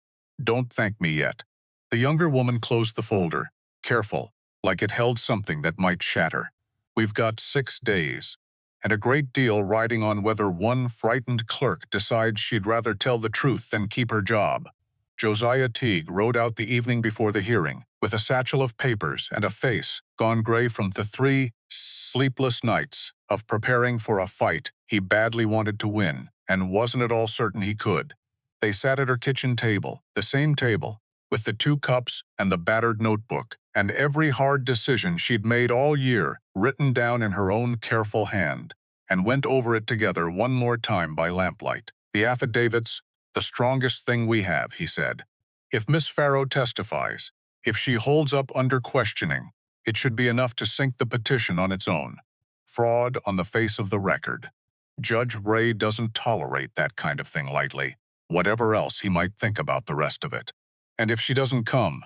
Don't thank me yet. The younger woman closed the folder, careful, like it held something that might shatter. We've got 6 days, and a great deal riding on whether one frightened clerk decides she'd rather tell the truth than keep her job. Josiah Teague rode out the evening before the hearing, with a satchel of papers and a face gone gray from the 3 sleepless nights of preparing for a fight he badly wanted to win and wasn't at all certain he could. They sat at her kitchen table, the same table, with the 2 cups and the battered notebook, and every hard decision she'd made all year written down in her own careful hand, and went over it together one more time by lamplight. The affidavits, the strongest thing we have, he said. If Miss Farrow testifies, if she holds up under questioning, it should be enough to sink the petition on its own. Fraud on the face of the record. Judge Ray doesn't tolerate that kind of thing lightly, whatever else he might think about the rest of it. And if she doesn't come,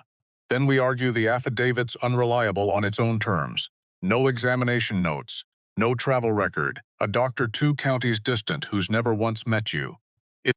then we argue the affidavit's unreliable on its own terms. No examination notes, no travel record, a doctor 2 counties distant who's never once met you. It's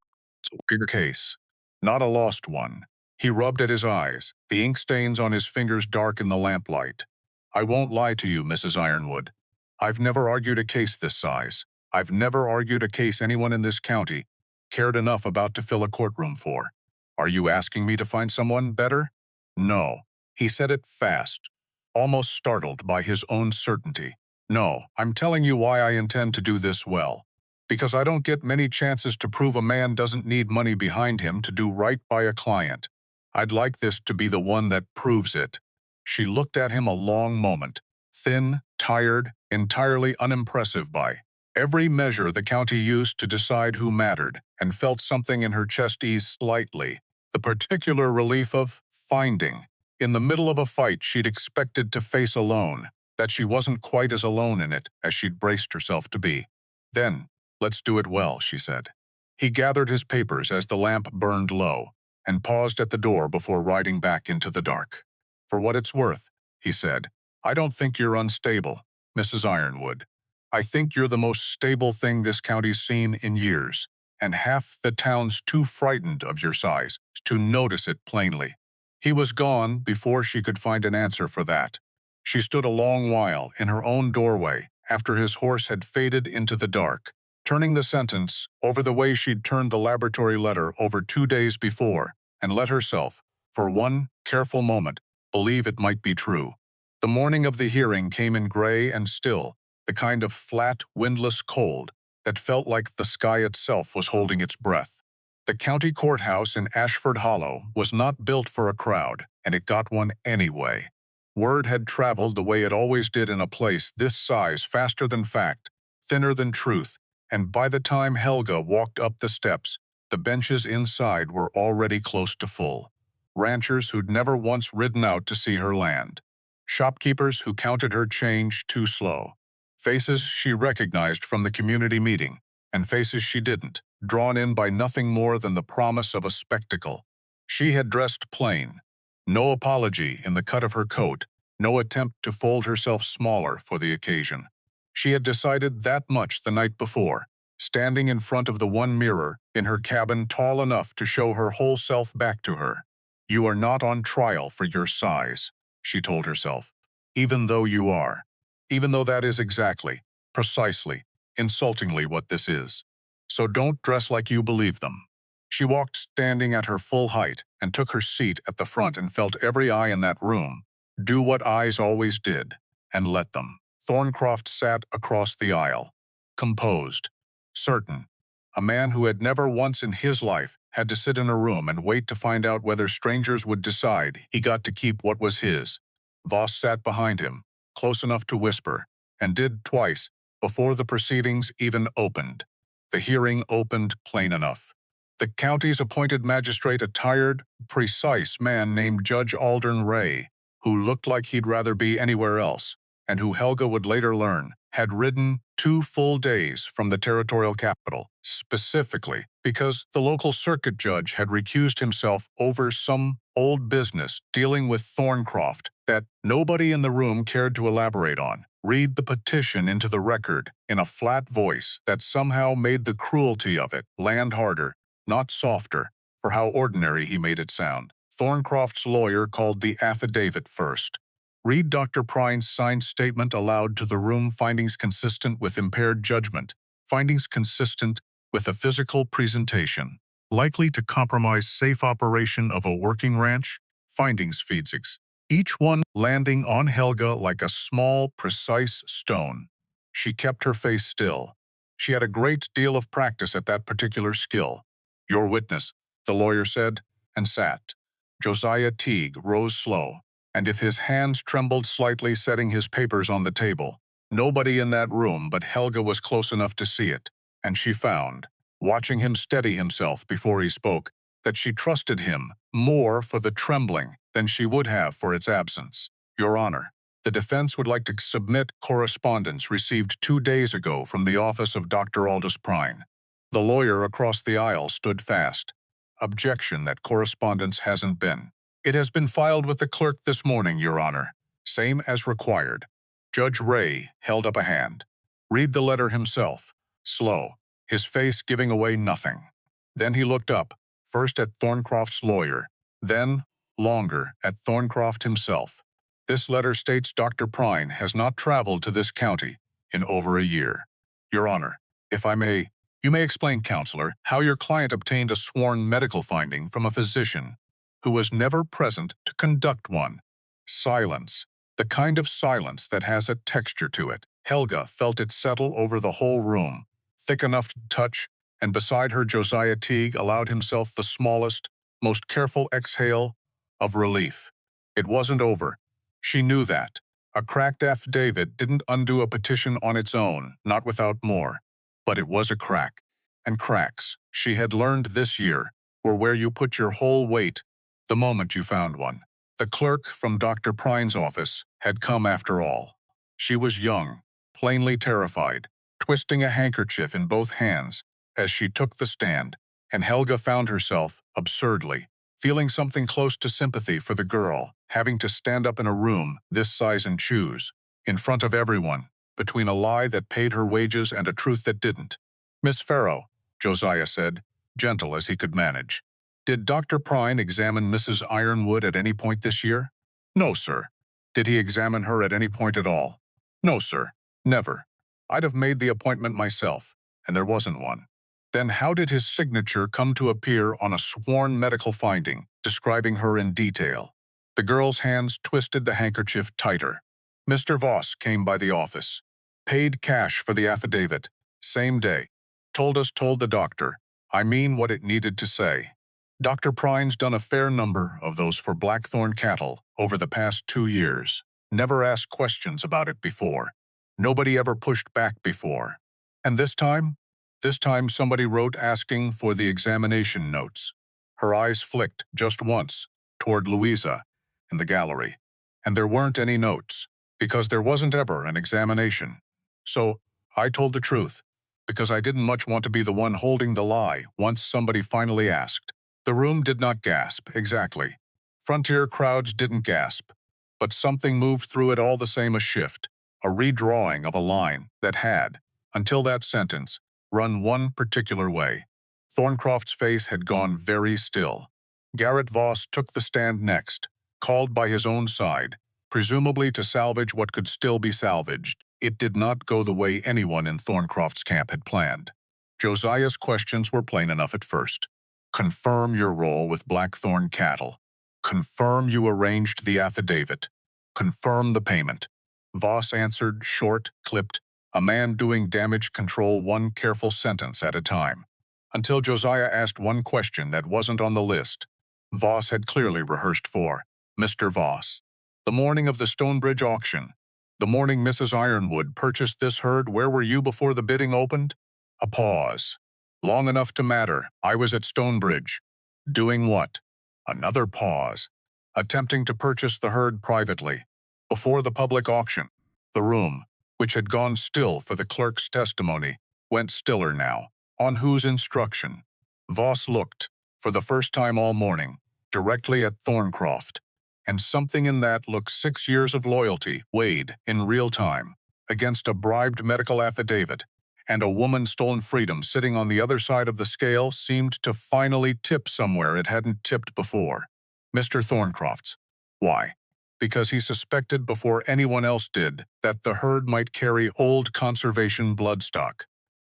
a bigger case, not a lost one. He rubbed at his eyes, the ink stains on his fingers dark in the lamplight. I won't lie to you, Mrs. Ironwood. I've never argued a case this size. I've never argued a case anyone in this county cared enough about to fill a courtroom for. Are you asking me to find someone better? No. He said it fast, almost startled by his own certainty. No, I'm telling you why I intend to do this well. Because I don't get many chances to prove a man doesn't need money behind him to do right by a client. I'd like this to be the one that proves it. She looked at him a long moment, thin, tired, entirely unimpressive by every measure the county used to decide who mattered, and felt something in her chest ease slightly, the particular relief of finding, in the middle of a fight she'd expected to face alone, that she wasn't quite as alone in it as she'd braced herself to be. Then, let's do it well, she said. He gathered his papers as the lamp burned low, and paused at the door before riding back into the dark. For what it's worth, he said, I don't think you're unstable, Mrs. Ironwood. I think you're the most stable thing this county's seen in years, and half the town's too frightened of your size to notice it plainly. He was gone before she could find an answer for that. She stood a long while in her own doorway after his horse had faded into the dark, turning the sentence over the way she'd turned the laboratory letter over 2 days before, and let herself, for one careful moment, believe it might be true. The morning of the hearing came in gray and still, the kind of flat, windless cold that felt like the sky itself was holding its breath. The county courthouse in Ashford Hollow was not built for a crowd, and it got one anyway. Word had traveled the way it always did in a place this size, faster than fact, thinner than truth, and by the time Helga walked up the steps, the benches inside were already close to full. Ranchers who'd never once ridden out to see her land. Shopkeepers who counted her change too slow. Faces she recognized from the community meeting, and faces she didn't. drawn in by nothing more than the promise of a spectacle. She had dressed plain. No apology in the cut of her coat, no attempt to fold herself smaller for the occasion. She had decided that much the night before, standing in front of the one mirror in her cabin tall enough to show her whole self back to her. "You are not on trial for your size," she told herself, "even though you are. Even though that is exactly, precisely, insultingly what this is. So don't dress like you believe them." She walked standing at her full height and took her seat at the front and felt every eye in that room do what eyes always did, and let them. Thorncroft sat across the aisle, composed, certain, a man who had never once in his life had to sit in a room and wait to find out whether strangers would decide he got to keep what was his. Voss sat behind him, close enough to whisper, and did twice before the proceedings even opened. The hearing opened plain enough. The county's appointed magistrate, a tired, precise man named Judge Alden Ray, who looked like he'd rather be anywhere else, and who Helga would later learn had ridden 2 full days from the territorial capital, specifically because the local circuit judge had recused himself over some old business dealing with Thorncroft that nobody in the room cared to elaborate on. Read the petition into the record in a flat voice that somehow made the cruelty of it land harder, not softer, for how ordinary he made it sound. Thorncroft's lawyer called the affidavit first. Read Dr. Prine's signed statement aloud to the room, findings consistent with impaired judgment, findings consistent with a physical presentation, likely to compromise safe operation of a working ranch, findings feedsigs, each one landing on Helga like a small, precise stone. She kept her face still. She had a great deal of practice at that particular skill. "Your witness," the lawyer said, and sat. Josiah Teague rose slow, and if his hands trembled slightly, setting his papers on the table, nobody in that room but Helga was close enough to see it, and she found, watching him steady himself before he spoke, that she trusted him more for the trembling than she would have for its absence. "Your Honor, the defense would like to submit correspondence received 2 days ago from the office of Dr. Aldous Prine." The lawyer across the aisle stood fast. "Objection, that correspondence hasn't been. It has been filed with the clerk this morning, Your Honor. Same as required." Judge Ray held up a hand. "Read the letter himself." Slow, his face giving away nothing. Then he looked up, first at Thorncroft's lawyer, then, longer, at Thorncroft himself. "This letter states Dr. Prine has not traveled to this county in over a year. Your Honor, if I may, you may explain, Counselor, how your client obtained a sworn medical finding from a physician who was never present to conduct one." Silence. The kind of silence that has a texture to it. Helga felt it settle over the whole room, thick enough to touch, and beside her Josiah Teague allowed himself the smallest, most careful exhale of relief. It wasn't over. She knew that. A cracked affidavit didn't undo a petition on its own, not without more. But it was a crack. And cracks, she had learned this year, were where you put your whole weight the moment you found one. The clerk from Dr. Prine's office had come after all. She was young, plainly terrified, twisting a handkerchief in both hands as she took the stand, and Helga found herself, absurdly, feeling something close to sympathy for the girl, having to stand up in a room this size and choose, in front of everyone, between a lie that paid her wages and a truth that didn't. "Miss Farrow," Josiah said, gentle as he could manage, "did Dr. Prine examine Mrs. Ironwood at any point this year?" "No, sir." "Did he examine her at any point at all?" "No, sir. Never. I'd have made the appointment myself, and there wasn't one." "Then how did his signature come to appear on a sworn medical finding describing her in detail?" The girl's hands twisted the handkerchief tighter. "Mr. Voss came by the office. Paid cash for the affidavit. Same day. Told the doctor. I mean what it needed to say. Dr. Prine's done a fair number of those for Blackthorn cattle over the past 2 years. Never asked questions about it before. Nobody ever pushed back before. And this time? This time somebody wrote asking for the examination notes." Her eyes flicked just once toward Louisa in the gallery. "And there weren't any notes, because there wasn't ever an examination. So I told the truth. because I didn't much want to be the one holding the lie once somebody finally asked. The room did not gasp, exactly. Frontier crowds didn't gasp. But something moved through it all the same, a shift, a redrawing of a line that had, until that sentence, run one particular way. Thorncroft's face had gone very still. Garrett Voss took the stand next, called by his own side, presumably to salvage what could still be salvaged. It did not go the way anyone in Thorncroft's camp had planned. Josiah's questions were plain enough at first. Confirm your role with Blackthorn Cattle. Confirm you arranged the affidavit. Confirm the payment. Voss answered, short, clipped, a man doing damage control one careful sentence at a time. Until Josiah asked one question that wasn't on the list. Voss had clearly rehearsed for. Mr. Voss. The morning of the Stonebridge auction. The morning Mrs. Ironwood purchased this herd, where were you before the bidding opened? A pause. Long enough to matter. I was at Stonebridge. Doing what? Another pause. Attempting to purchase the herd privately. Before the public auction. The room, which had gone still for the clerk's testimony, went stiller now. On whose instruction? Voss looked, for the first time all morning, directly at Thorncroft. And something in that look, 6 years of loyalty, weighed, in real time, against a bribed medical affidavit, and a woman's stolen freedom sitting on the other side of the scale, seemed to finally tip somewhere it hadn't tipped before. Mr. Thorncroft's. Why? Because he suspected before anyone else did that the herd might carry old conservation bloodstock.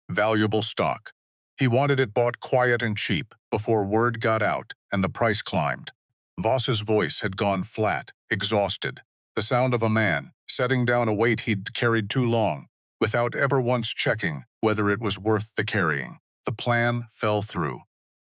Valuable stock. He wanted it bought quiet and cheap before word got out and the price climbed. Voss's voice had gone flat, exhausted, the sound of a man setting down a weight he'd carried too long, without ever once checking whether it was worth the carrying. The plan fell through.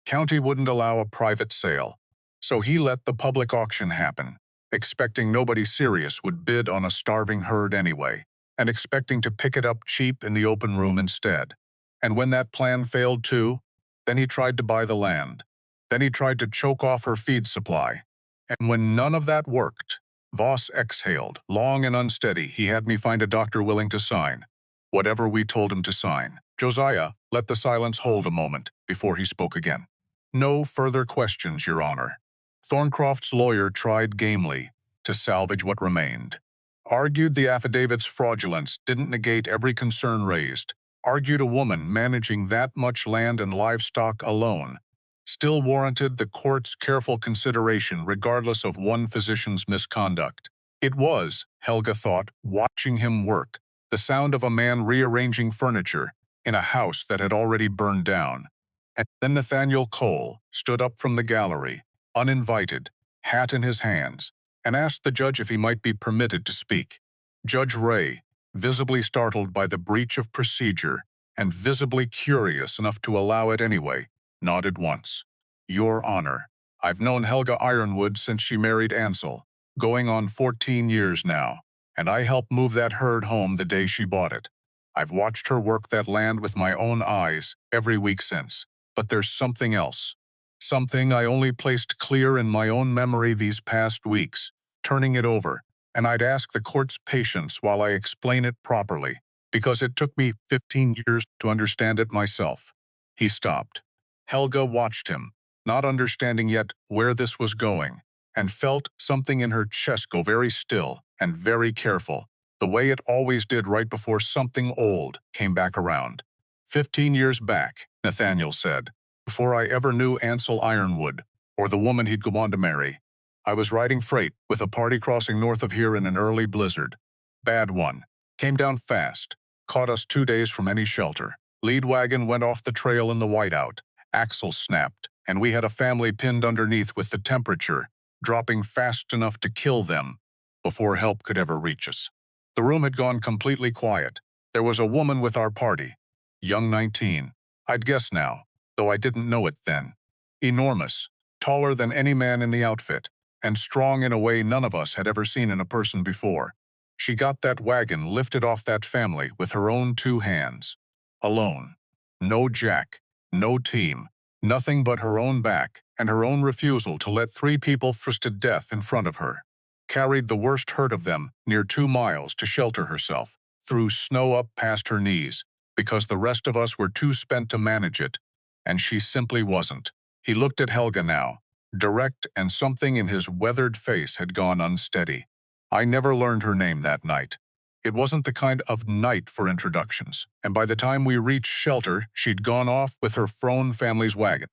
County wouldn't allow a private sale, so he let the public auction happen, expecting nobody serious would bid on a starving herd anyway, and expecting to pick it up cheap in the open room instead. And when that plan failed too, then he tried to buy the land. Then he tried to choke off her feed supply. And when none of that worked, Voss exhaled, long and unsteady. He had me find a doctor willing to sign whatever we told him to sign. Josiah let the silence hold a moment before he spoke again. No further questions, Your Honor. Thorncroft's lawyer tried gamely to salvage what remained. Argued the affidavit's fraudulence didn't negate every concern raised. Argued a woman managing that much land and livestock alone still warranted the court's careful consideration regardless of one physician's misconduct. It was, Helga thought, watching him work, the sound of a man rearranging furniture in a house that had already burned down. And then Nathaniel Cole stood up from the gallery, uninvited, hat in his hands, and asked the judge if he might be permitted to speak. Judge Ray, visibly startled by the breach of procedure and visibly curious enough to allow it anyway, nodded once. Your Honor, I've known Helga Ironwood since she married Ansel, going on 14 years now, and I helped move that herd home the day she bought it. I've watched her work that land with my own eyes every week since. But there's something else. Something I only placed clear in my own memory these past weeks, turning it over, and I'd ask the court's patience while I explain it properly, because it took me 15 years to understand it myself. He stopped. Helga watched him, not understanding yet where this was going, and felt something in her chest go very still and very careful, the way it always did right before something old came back around. 15 years back, Nathaniel said, before I ever knew Ansel Ironwood, or the woman he'd go on to marry. I was riding freight with a party crossing north of here in an early blizzard. Bad one. Came down fast. Caught us 2 days from any shelter. Lead wagon went off the trail in the whiteout. Axle snapped, and we had a family pinned underneath with the temperature dropping fast enough to kill them before help could ever reach us. The room had gone completely quiet. There was a woman with our party. Young 19. I'd guess now, though I didn't know it then. Enormous, taller than any man in the outfit, and strong in a way none of us had ever seen in a person before. She got that wagon lifted off that family with her own 2 hands. Alone. No jack, no team, nothing but her own back and her own refusal to let 3 people freeze to death in front of her. Carried the worst hurt of them near 2 miles to shelter herself, through snow up past her knees, because the rest of us were too spent to manage it, and she simply wasn't. He looked at Helga now, direct, and something in his weathered face had gone unsteady. I never learned her name that night. It wasn't the kind of night for introductions, and by the time we reached shelter, she'd gone off with her Frone family's wagon,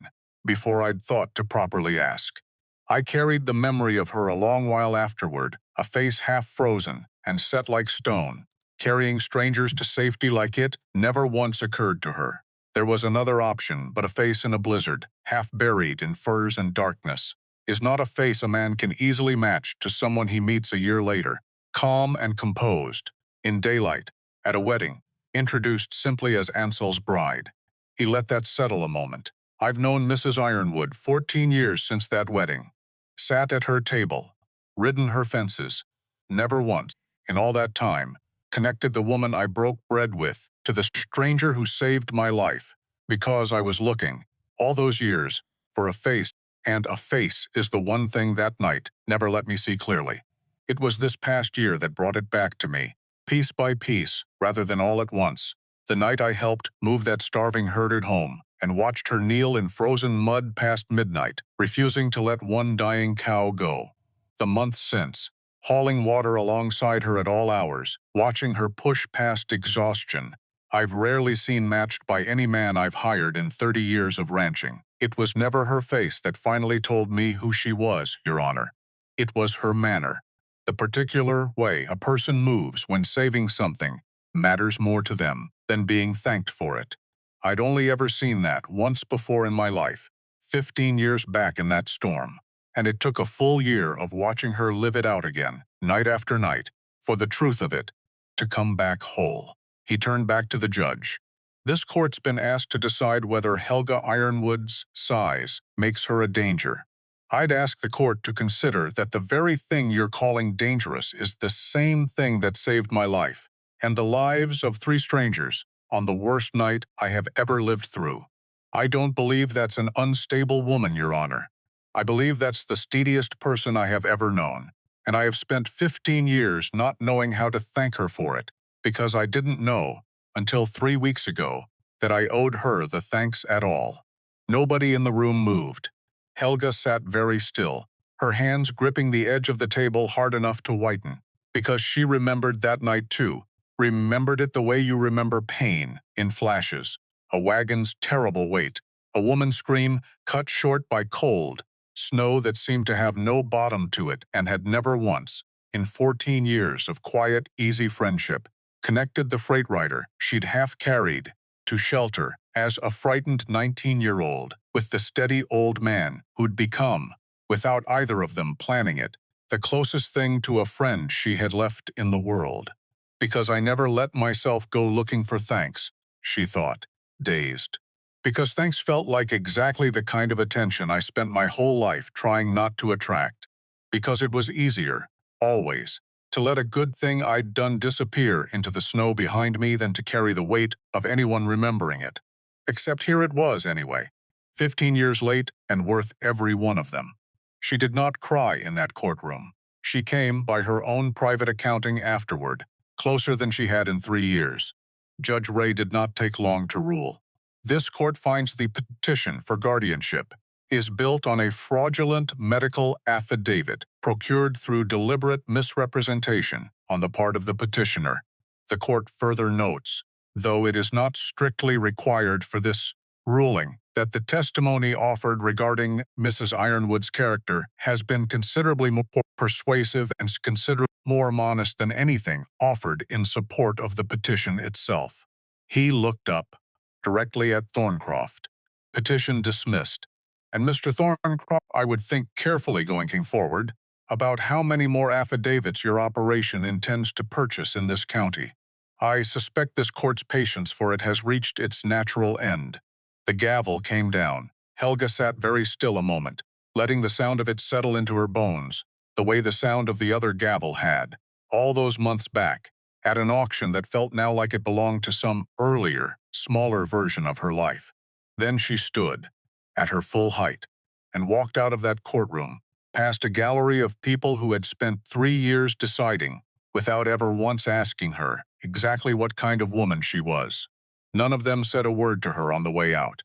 before I'd thought to properly ask. I carried the memory of her a long while afterward, a face half frozen and set like stone. Carrying strangers to safety like it never once occurred to her. There was another option, but a face in a blizzard, half buried in furs and darkness, is not a face a man can easily match to someone he meets a year later, calm and composed, in daylight, at a wedding, introduced simply as Ansel's bride. He let that settle a moment. I've known Mrs. Ironwood 14 years since that wedding. Sat at her table, ridden her fences. Never once, in all that time, connected the woman I broke bread with to the stranger who saved my life, because I was looking, all those years, for a face, and a face is the one thing that night never let me see clearly. It was this past year that brought it back to me, piece by piece, rather than all at once. The night I helped move that starving herder home, and watched her kneel in frozen mud past midnight, refusing to let one dying cow go. The month since, hauling water alongside her at all hours, watching her push past exhaustion, I've rarely seen matched by any man I've hired in 30 years of ranching. It was never her face that finally told me who she was, Your Honor. It was her manner. The particular way a person moves when saving something matters more to them than being thanked for it. I'd only ever seen that once before in my life, 15 years back in that storm, and it took a full year of watching her live it out again, night after night, for the truth of it, to come back whole. He turned back to the judge. This court's been asked to decide whether Helga Ironwood's size makes her a danger. I'd ask the court to consider that the very thing you're calling dangerous is the same thing that saved my life, and the lives of 3 strangers, on the worst night I have ever lived through. I don't believe that's an unstable woman, Your Honor. I believe that's the steadiest person I have ever known, and I have spent 15 years not knowing how to thank her for it, because I didn't know, until 3 weeks ago, that I owed her the thanks at all. Nobody in the room moved. Helga sat very still, her hands gripping the edge of the table hard enough to whiten, because she remembered that night too, remembered it the way you remember pain, in flashes, a wagon's terrible weight, a woman's scream cut short by cold, snow that seemed to have no bottom to it and had never once, in 14 years of quiet, easy friendship, connected the freight rider she'd half carried to shelter as a frightened 19-year-old with the steady old man who'd become, without either of them planning it, the closest thing to a friend she had left in the world. Because I never let myself go looking for thanks, she thought, dazed. Because thanks felt like exactly the kind of attention I spent my whole life trying not to attract. Because it was easier, always, to let a good thing I'd done disappear into the snow behind me than to carry the weight of anyone remembering it. Except here it was, anyway, 15 years late and worth every one of them. She did not cry in that courtroom. She came, by her own private accounting afterward, closer than she had in 3 years. Judge Ray did not take long to rule. This court finds the petition for guardianship is built on a fraudulent medical affidavit procured through deliberate misrepresentation on the part of the petitioner. The court further notes, though it is not strictly required for this ruling, that the testimony offered regarding Mrs. Ironwood's character has been considerably more persuasive and considerably more honest than anything offered in support of the petition itself. He looked up, directly at Thorncroft. Petition dismissed. And Mr. Thorncroft, I would think carefully going forward about how many more affidavits your operation intends to purchase in this county. I suspect this court's patience for it has reached its natural end. The gavel came down. Helga sat very still a moment, letting the sound of it settle into her bones, the way the sound of the other gavel had, all those months back, at an auction that felt now like it belonged to some earlier, smaller version of her life. Then she stood, at her full height, and walked out of that courtroom, past a gallery of people who had spent 3 years deciding, without ever once asking her, exactly what kind of woman she was. None of them said a word to her on the way out.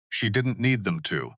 She didn't need them to.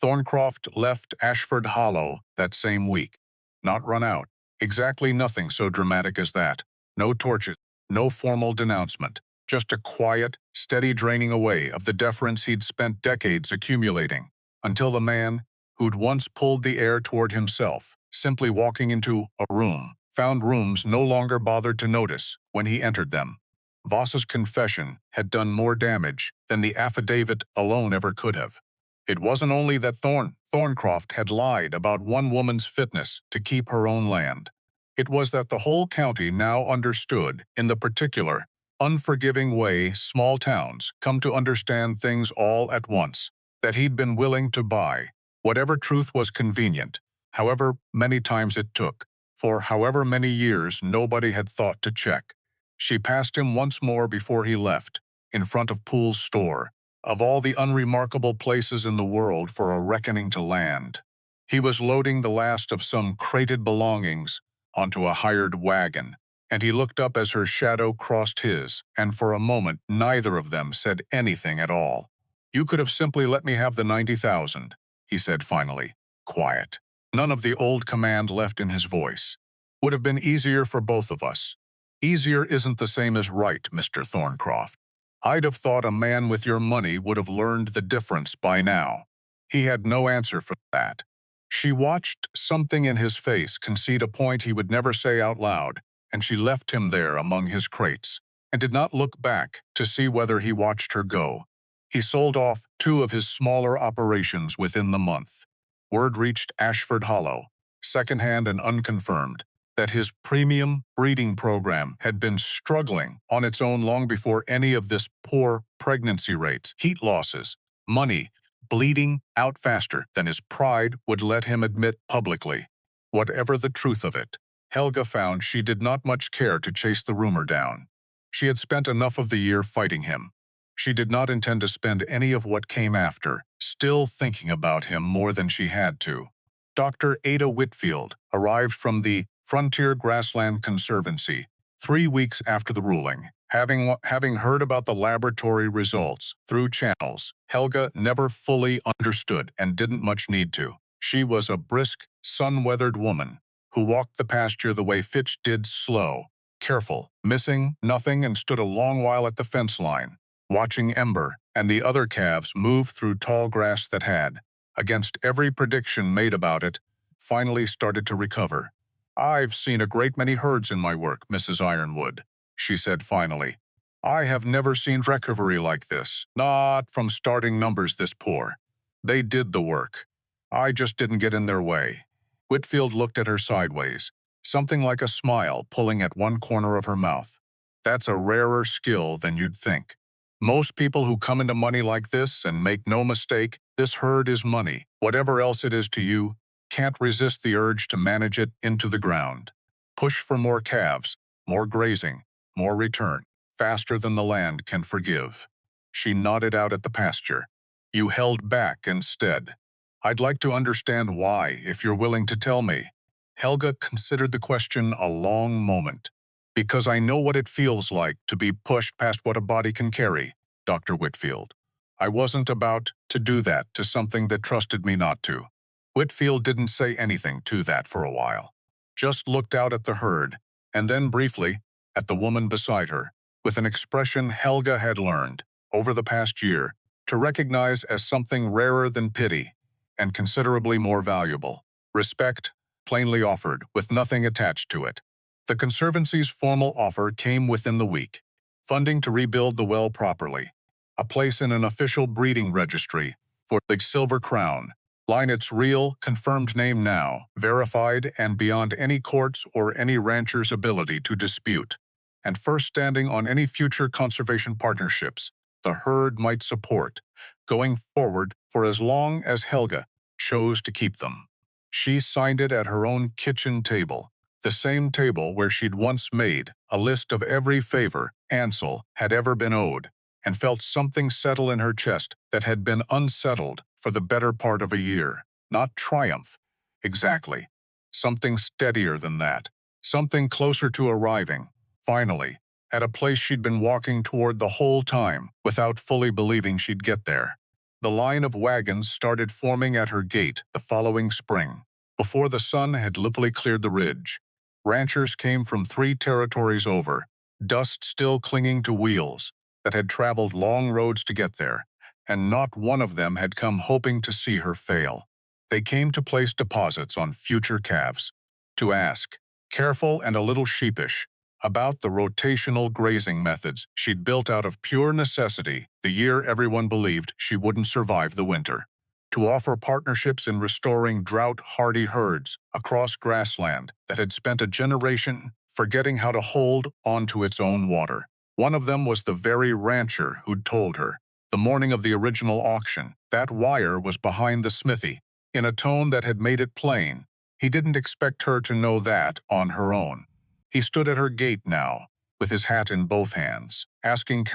Thorncroft left Ashford Hollow that same week. Not run out. Exactly nothing so dramatic as that. No torches, no formal denouncement. Just a quiet, steady draining away of the deference he'd spent decades accumulating, until the man, who'd once pulled the air toward himself, simply walking into a room, found rooms no longer bothered to notice when he entered them. Voss's confession had done more damage than the affidavit alone ever could have. It wasn't only that Thorncroft had lied about one woman's fitness to keep her own land. It was that the whole county now understood, in the particular, unforgiving way small towns come to understand things all at once, that he'd been willing to buy whatever truth was convenient, however many times it took, for however many years nobody had thought to check. She passed him once more before he left, in front of Poole's store, of all the unremarkable places in the world for a reckoning to land. He was loading the last of some crated belongings onto a hired wagon, and he looked up as her shadow crossed his, and for a moment neither of them said anything at all. "You could have simply let me have the 90,000, he said finally, quiet. None of the old command left in his voice. Would have been easier for both of us. Easier isn't the same as right, Mr. Thorncroft. I'd have thought a man with your money would have learned the difference by now." He had no answer for that. She watched something in his face concede a point he would never say out loud, and she left him there among his crates, and did not look back to see whether he watched her go. He sold off 2 of his smaller operations within the month. Word reached Ashford Hollow, secondhand and unconfirmed, that his premium breeding program had been struggling on its own long before any of this poor pregnancy rates, heat losses, money, bleeding out faster than his pride would let him admit publicly. Whatever the truth of it, Helga found she did not much care to chase the rumor down. She had spent enough of the year fighting him. She did not intend to spend any of what came after, still thinking about him more than she had to. Dr. Ada Whitfield arrived from the Frontier Grassland Conservancy 3 weeks after the ruling. Having heard about the laboratory results through channels Helga never fully understood and didn't much need to. She was a brisk, sun-weathered woman who walked the pasture the way Fitch did, slow, careful, missing nothing, and stood a long while at the fence line, watching Ember and the other calves move through tall grass that had, against every prediction made about it, finally started to recover. "I've seen a great many herds in my work, Mrs. Ironwood," she said finally. "I have never seen recovery like this, not from starting numbers this poor. They did the work. I just didn't get in their way." Whitfield looked at her sideways, something like a smile pulling at one corner of her mouth. "That's a rarer skill than you'd think. Most people who come into money like this, and make no mistake, this herd is money, whatever else it is to you, can't resist the urge to manage it into the ground. Push for more calves, more grazing, more return, faster than the land can forgive." She nodded out at the pasture. "You held back instead. I'd like to understand why, if you're willing to tell me." Helga considered the question a long moment. "Because I know what it feels like to be pushed past what a body can carry, Dr. Whitfield. I wasn't about to do that to something that trusted me not to." Whitfield didn't say anything to that for a while, just looked out at the herd, and then briefly at the woman beside her, with an expression Helga had learned, over the past year, to recognize as something rarer than pity, and considerably more valuable. Respect, plainly offered, with nothing attached to it. The Conservancy's formal offer came within the week. Funding to rebuild the well properly. A place in an official breeding registry for the Silver Crown. Line its real, confirmed name now, verified and beyond any court's or any rancher's ability to dispute. And first standing on any future conservation partnerships the herd might support, going forward for as long as Helga chose to keep them. She signed it at her own kitchen table, the same table where she'd once made a list of every favor Ansel had ever been owed, and felt something settle in her chest that had been unsettled for the better part of a year. Not triumph, exactly. Something steadier than that. Something closer to arriving, finally, at a place she'd been walking toward the whole time without fully believing she'd get there. The line of wagons started forming at her gate the following spring. Before the sun had literally cleared the ridge, ranchers came from 3 territories over, dust still clinging to wheels that had traveled long roads to get there, and not one of them had come hoping to see her fail. They came to place deposits on future calves, to ask, careful and a little sheepish, about the rotational grazing methods she'd built out of pure necessity the year everyone believed she wouldn't survive the winter, to offer partnerships in restoring drought-hardy herds across grassland that had spent a generation forgetting how to hold onto its own water. One of them was the very rancher who'd told her, the morning of the original auction, that wire was behind the smithy, in a tone that had made it plain he didn't expect her to know that on her own. He stood at her gate now, with his hat in both hands, asking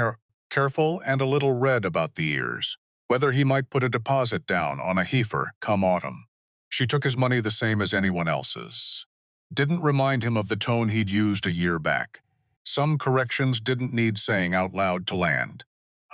careful and a little red about the ears, whether he might put a deposit down on a heifer come autumn. She took his money the same as anyone else's. Didn't remind him of the tone he'd used a year back. Some corrections didn't need saying out loud to land.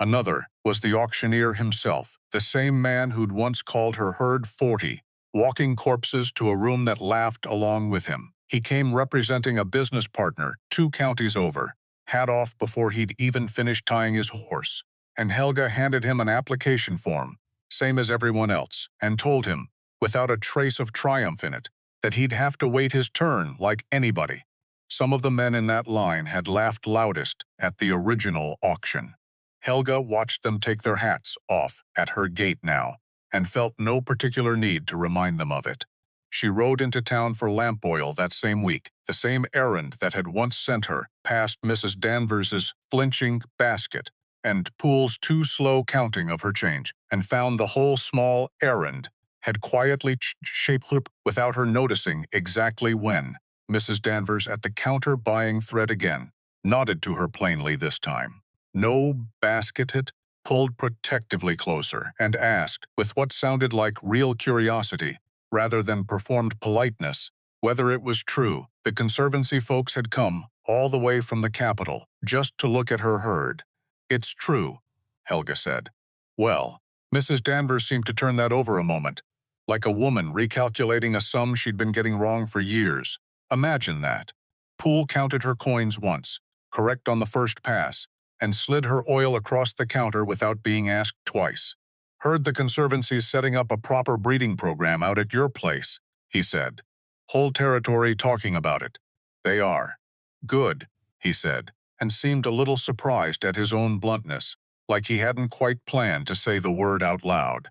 Another was the auctioneer himself, the same man who'd once called her herd 40, walking corpses to a room that laughed along with him. He came representing a business partner 2 counties over, hat off before he'd even finished tying his horse, and Helga handed him an application form, same as everyone else, and told him, without a trace of triumph in it, that he'd have to wait his turn like anybody. Some of the men in that line had laughed loudest at the original auction. Helga watched them take their hats off at her gate now, and felt no particular need to remind them of it. She rode into town for lamp oil that same week, the same errand that had once sent her past Mrs. Danvers's flinching basket and Poole's too slow counting of her change, and found the whole small errand had quietly shaped without her noticing exactly when. Mrs. Danvers at the counter buying thread again, nodded to her plainly this time. No basketed, pulled protectively closer, and asked, with what sounded like real curiosity, rather than performed politeness, whether it was true the Conservancy folks had come all the way from the capital just to look at her herd. "It's true," Helga said. Well, Mrs. Danvers seemed to turn that over a moment, like a woman recalculating a sum she'd been getting wrong for years. Imagine that. Poole counted her coins once, correct on the first pass, and slid her oil across the counter without being asked twice. "Heard the Conservancy's setting up a proper breeding program out at your place," he said. "Whole territory talking about it." "They are." "Good," he said, and seemed a little surprised at his own bluntness, like he hadn't quite planned to say the word out loud.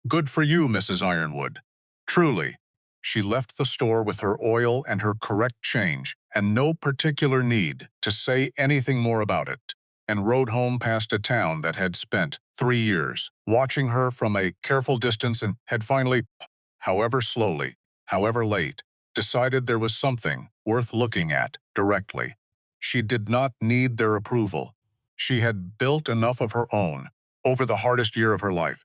"Good for you, Mrs. Ironwood. Truly." She left the store with her oil and her correct change, and no particular need to say anything more about it, and rode home past a town that had spent 3 years watching her from a careful distance and had finally, however slowly, however late, decided there was something worth looking at directly. She did not need their approval. She had built enough of her own, over the hardest year of her life,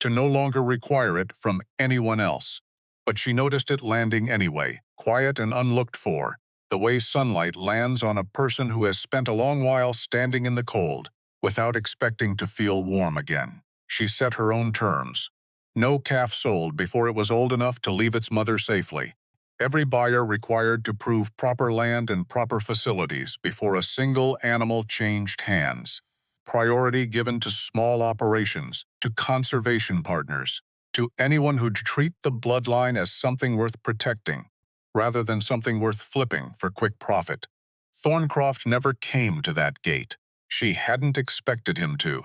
to no longer require it from anyone else. But she noticed it landing anyway, quiet and unlooked for, the way sunlight lands on a person who has spent a long while standing in the cold, without expecting to feel warm again. She set her own terms. No calf sold before it was old enough to leave its mother safely. Every buyer required to prove proper land and proper facilities before a single animal changed hands. Priority given to small operations, to conservation partners, to anyone who'd treat the bloodline as something worth protecting, rather than something worth flipping for quick profit. Thorncroft never came to that gate. She hadn't expected him to.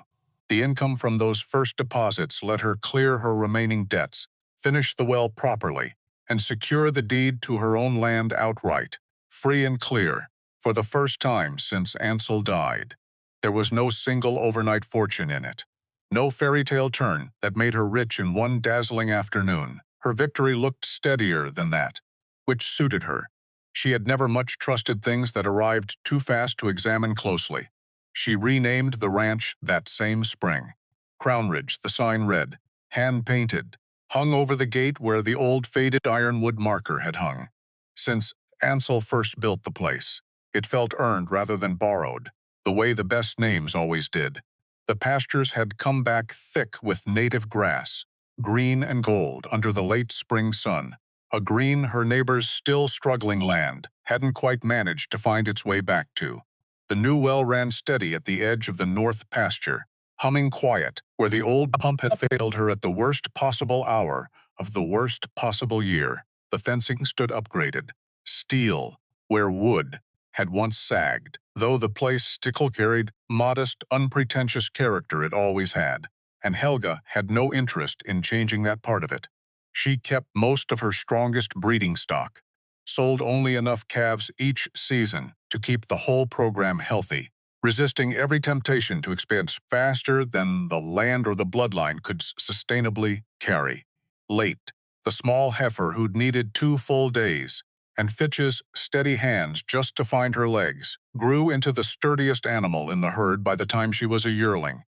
The income from those first deposits let her clear her remaining debts, finish the well properly, and secure the deed to her own land outright, free and clear, for the first time since Ansel died. There was no single overnight fortune in it. No fairy tale turn that made her rich in one dazzling afternoon. Her victory looked steadier than that, which suited her. She had never much trusted things that arrived too fast to examine closely. She renamed the ranch that same spring. Crown Ridge, the sign read, hand-painted, hung over the gate where the old faded ironwood marker had hung. Since Ansel first built the place, it felt earned rather than borrowed. the way the best names always did. The pastures had come back thick with native grass, green and gold under the late spring sun, a green her neighbor's still struggling land hadn't quite managed to find its way back to. The new well ran steady at the edge of the north pasture, humming quiet where the old pump had failed her at the worst possible hour of the worst possible year. The fencing stood upgraded, steel, where wood had once sagged, though the place still carried modest, unpretentious character it always had, and Helga had no interest in changing that part of it. She kept most of her strongest breeding stock, sold only enough calves each season to keep the whole program healthy, resisting every temptation to expand faster than the land or the bloodline could sustainably carry. Late, the small heifer who'd needed 2 full days, and Fitch's steady hands just to find her legs, grew into the sturdiest animal in the herd by the time she was a yearling,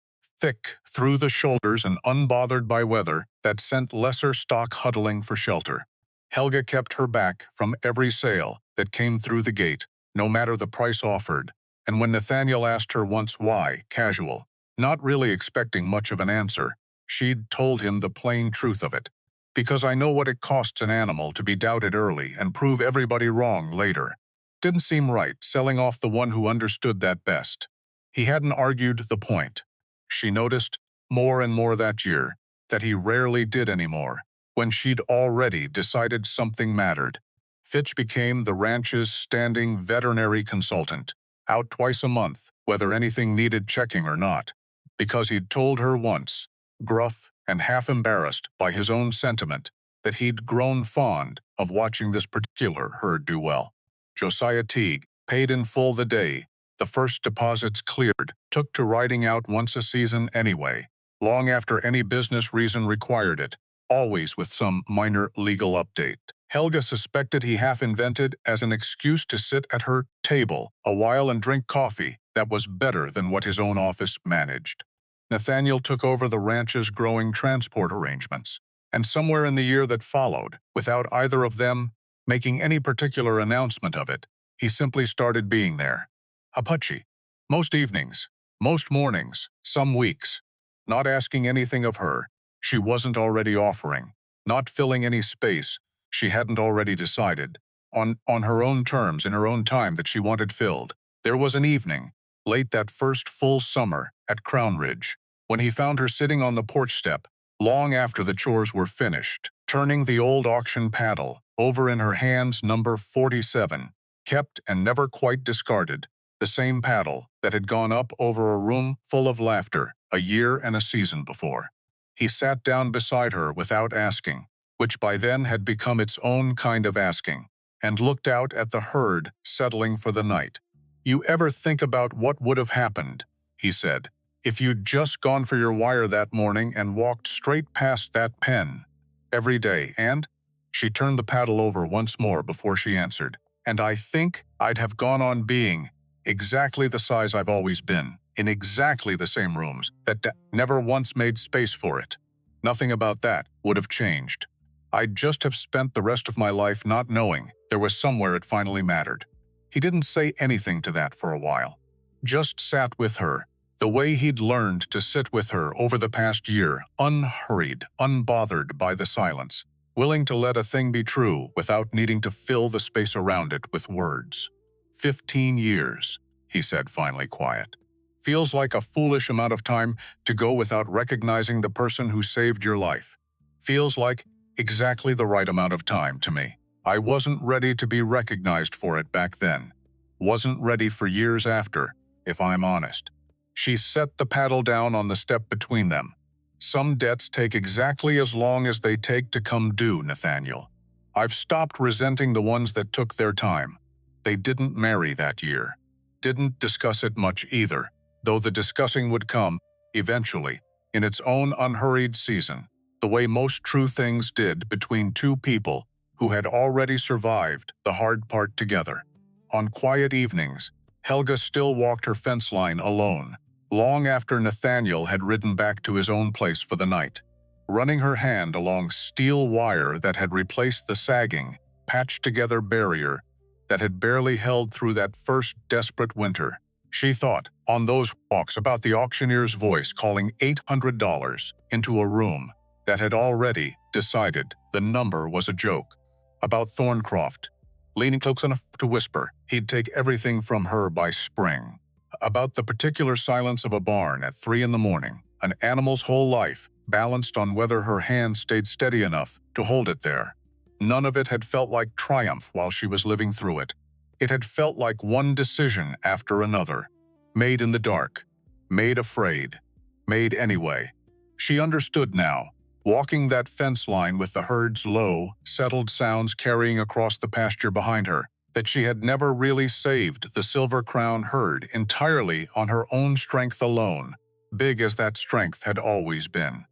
thick through the shoulders and unbothered by weather that sent lesser stock huddling for shelter. Helga kept her back from every sale that came through the gate, no matter the price offered, and when Nathaniel asked her once why, casual, not really expecting much of an answer, she'd told him the plain truth of it. Because I know what it costs an animal to be doubted early and prove everybody wrong later. Didn't seem right selling off the one who understood that best. He hadn't argued the point. She noticed, more and more that year, that he rarely did anymore, when she'd already decided something mattered. Fitch became the ranch's standing veterinary consultant, out twice a month, whether anything needed checking or not, because he'd told her once, gruff and half embarrassed by his own sentiment, that he'd grown fond of watching this particular herd do well. Josiah Teague, paid in full the day the first deposits cleared, took to riding out once a season anyway, long after any business reason required it, always with some minor legal update. Helga suspected he half invented as an excuse to sit at her table a while and drink coffee that was better than what his own office managed. Nathaniel took over the ranch's growing transport arrangements, and somewhere in the year that followed, without either of them making any particular announcement of it, he simply started being there. Apache. Most evenings, most mornings, some weeks. Not asking anything of her she wasn't already offering, not filling any space she hadn't already decided, on her own terms in her own time that she wanted filled. There was an evening, late that first full summer at Crown Ridge, when he found her sitting on the porch step, long after the chores were finished, turning the old auction paddle over in her hands, number 47, kept and never quite discarded, the same paddle that had gone up over a room full of laughter a year and a season before. He sat down beside her without asking, which by then had become its own kind of asking, and looked out at the herd settling for the night. "You ever think about what would have happened," he said, "if you'd just gone for your wire that morning and walked straight past that pen every day?" And she turned the paddle over once more before she answered. "And I think I'd have gone on being exactly the size I've always been, in exactly the same rooms that never once made space for it. Nothing about that would have changed. I'd just have spent the rest of my life not knowing there was somewhere it finally mattered." He didn't say anything to that for a while. Just sat with her, the way he'd learned to sit with her over the past year, unhurried, unbothered by the silence, willing to let a thing be true without needing to fill the space around it with words. 15 years, he said, finally quiet. Feels like a foolish amount of time to go without recognizing the person who saved your life. Feels like exactly the right amount of time to me. I wasn't ready to be recognized for it back then. Wasn't ready for years after, if I'm honest. She set the paddle down on the step between them. Some debts take exactly as long as they take to come due, Nathaniel. I've stopped resenting the ones that took their time. They didn't marry that year. Didn't discuss it much either, though the discussing would come, eventually, in its own unhurried season, the way most true things did between two people who had already survived the hard part together. On quiet evenings, Helga still walked her fence line alone, long after Nathaniel had ridden back to his own place for the night, running her hand along steel wire that had replaced the sagging, patched-together barrier that had barely held through that first desperate winter. She thought On those walks about the auctioneer's voice calling $800 into a room that had already decided the number was a joke. About Thorncroft, leaning close enough to whisper he'd take everything from her by spring. About the particular silence of a barn at 3 in the morning, an animal's whole life balanced on whether her hand stayed steady enough to hold it there. None of it had felt like triumph while she was living through it. It had felt like one decision after another. Made in the dark, made afraid, made anyway. She understood now, walking that fence line with the herd's low, settled sounds carrying across the pasture behind her, that she had never really saved the Silver Crown herd entirely on her own strength alone, big as that strength had always been.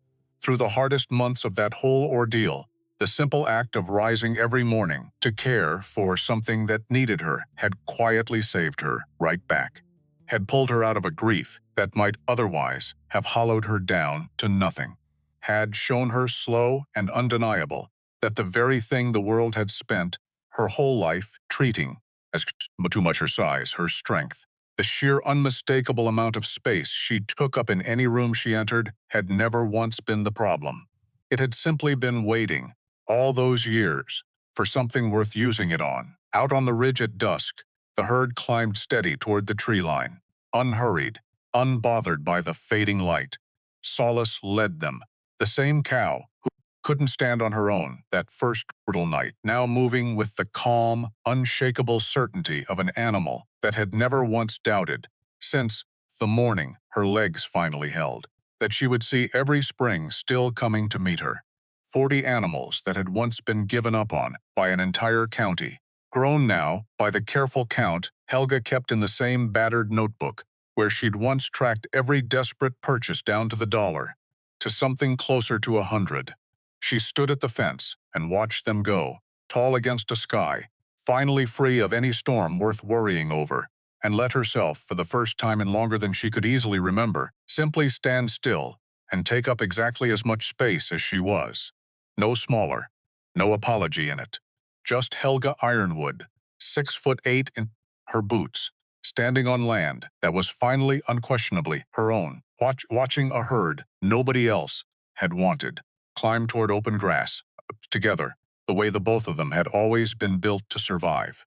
Through the hardest months of that whole ordeal, the simple act of rising every morning to care for something that needed her had quietly saved her right back, had pulled her out of a grief that might otherwise have hollowed her down to nothing, had shown her slow and undeniable that the very thing the world had spent her whole life treating as too much her size, her strength, the sheer unmistakable amount of space she took up in any room she entered had never once been the problem. It had simply been waiting, all those years, for something worth using it on. Out on the ridge at dusk, the herd climbed steady toward the tree line, unhurried, unbothered by the fading light. Solace led them, the same cow who couldn't stand on her own that first brutal night, now moving with the calm, unshakable certainty of an animal that had never once doubted, since the morning her legs finally held, that she would see every spring still coming to meet her. 40 animals that had once been given up on by an entire county, grown now by the careful count Helga kept in the same battered notebook where she'd once tracked every desperate purchase down to the dollar, to something closer to 100. She stood at the fence and watched them go, tall against a sky, finally free of any storm worth worrying over, and let herself, for the first time in longer than she could easily remember, simply stand still and take up exactly as much space as she was. No smaller, no apology in it. Just Helga Ironwood, 6'8" in her boots, standing on land that was finally unquestionably her own, watching a herd nobody else had wanted climb toward open grass, together, the way the both of them had always been built to survive.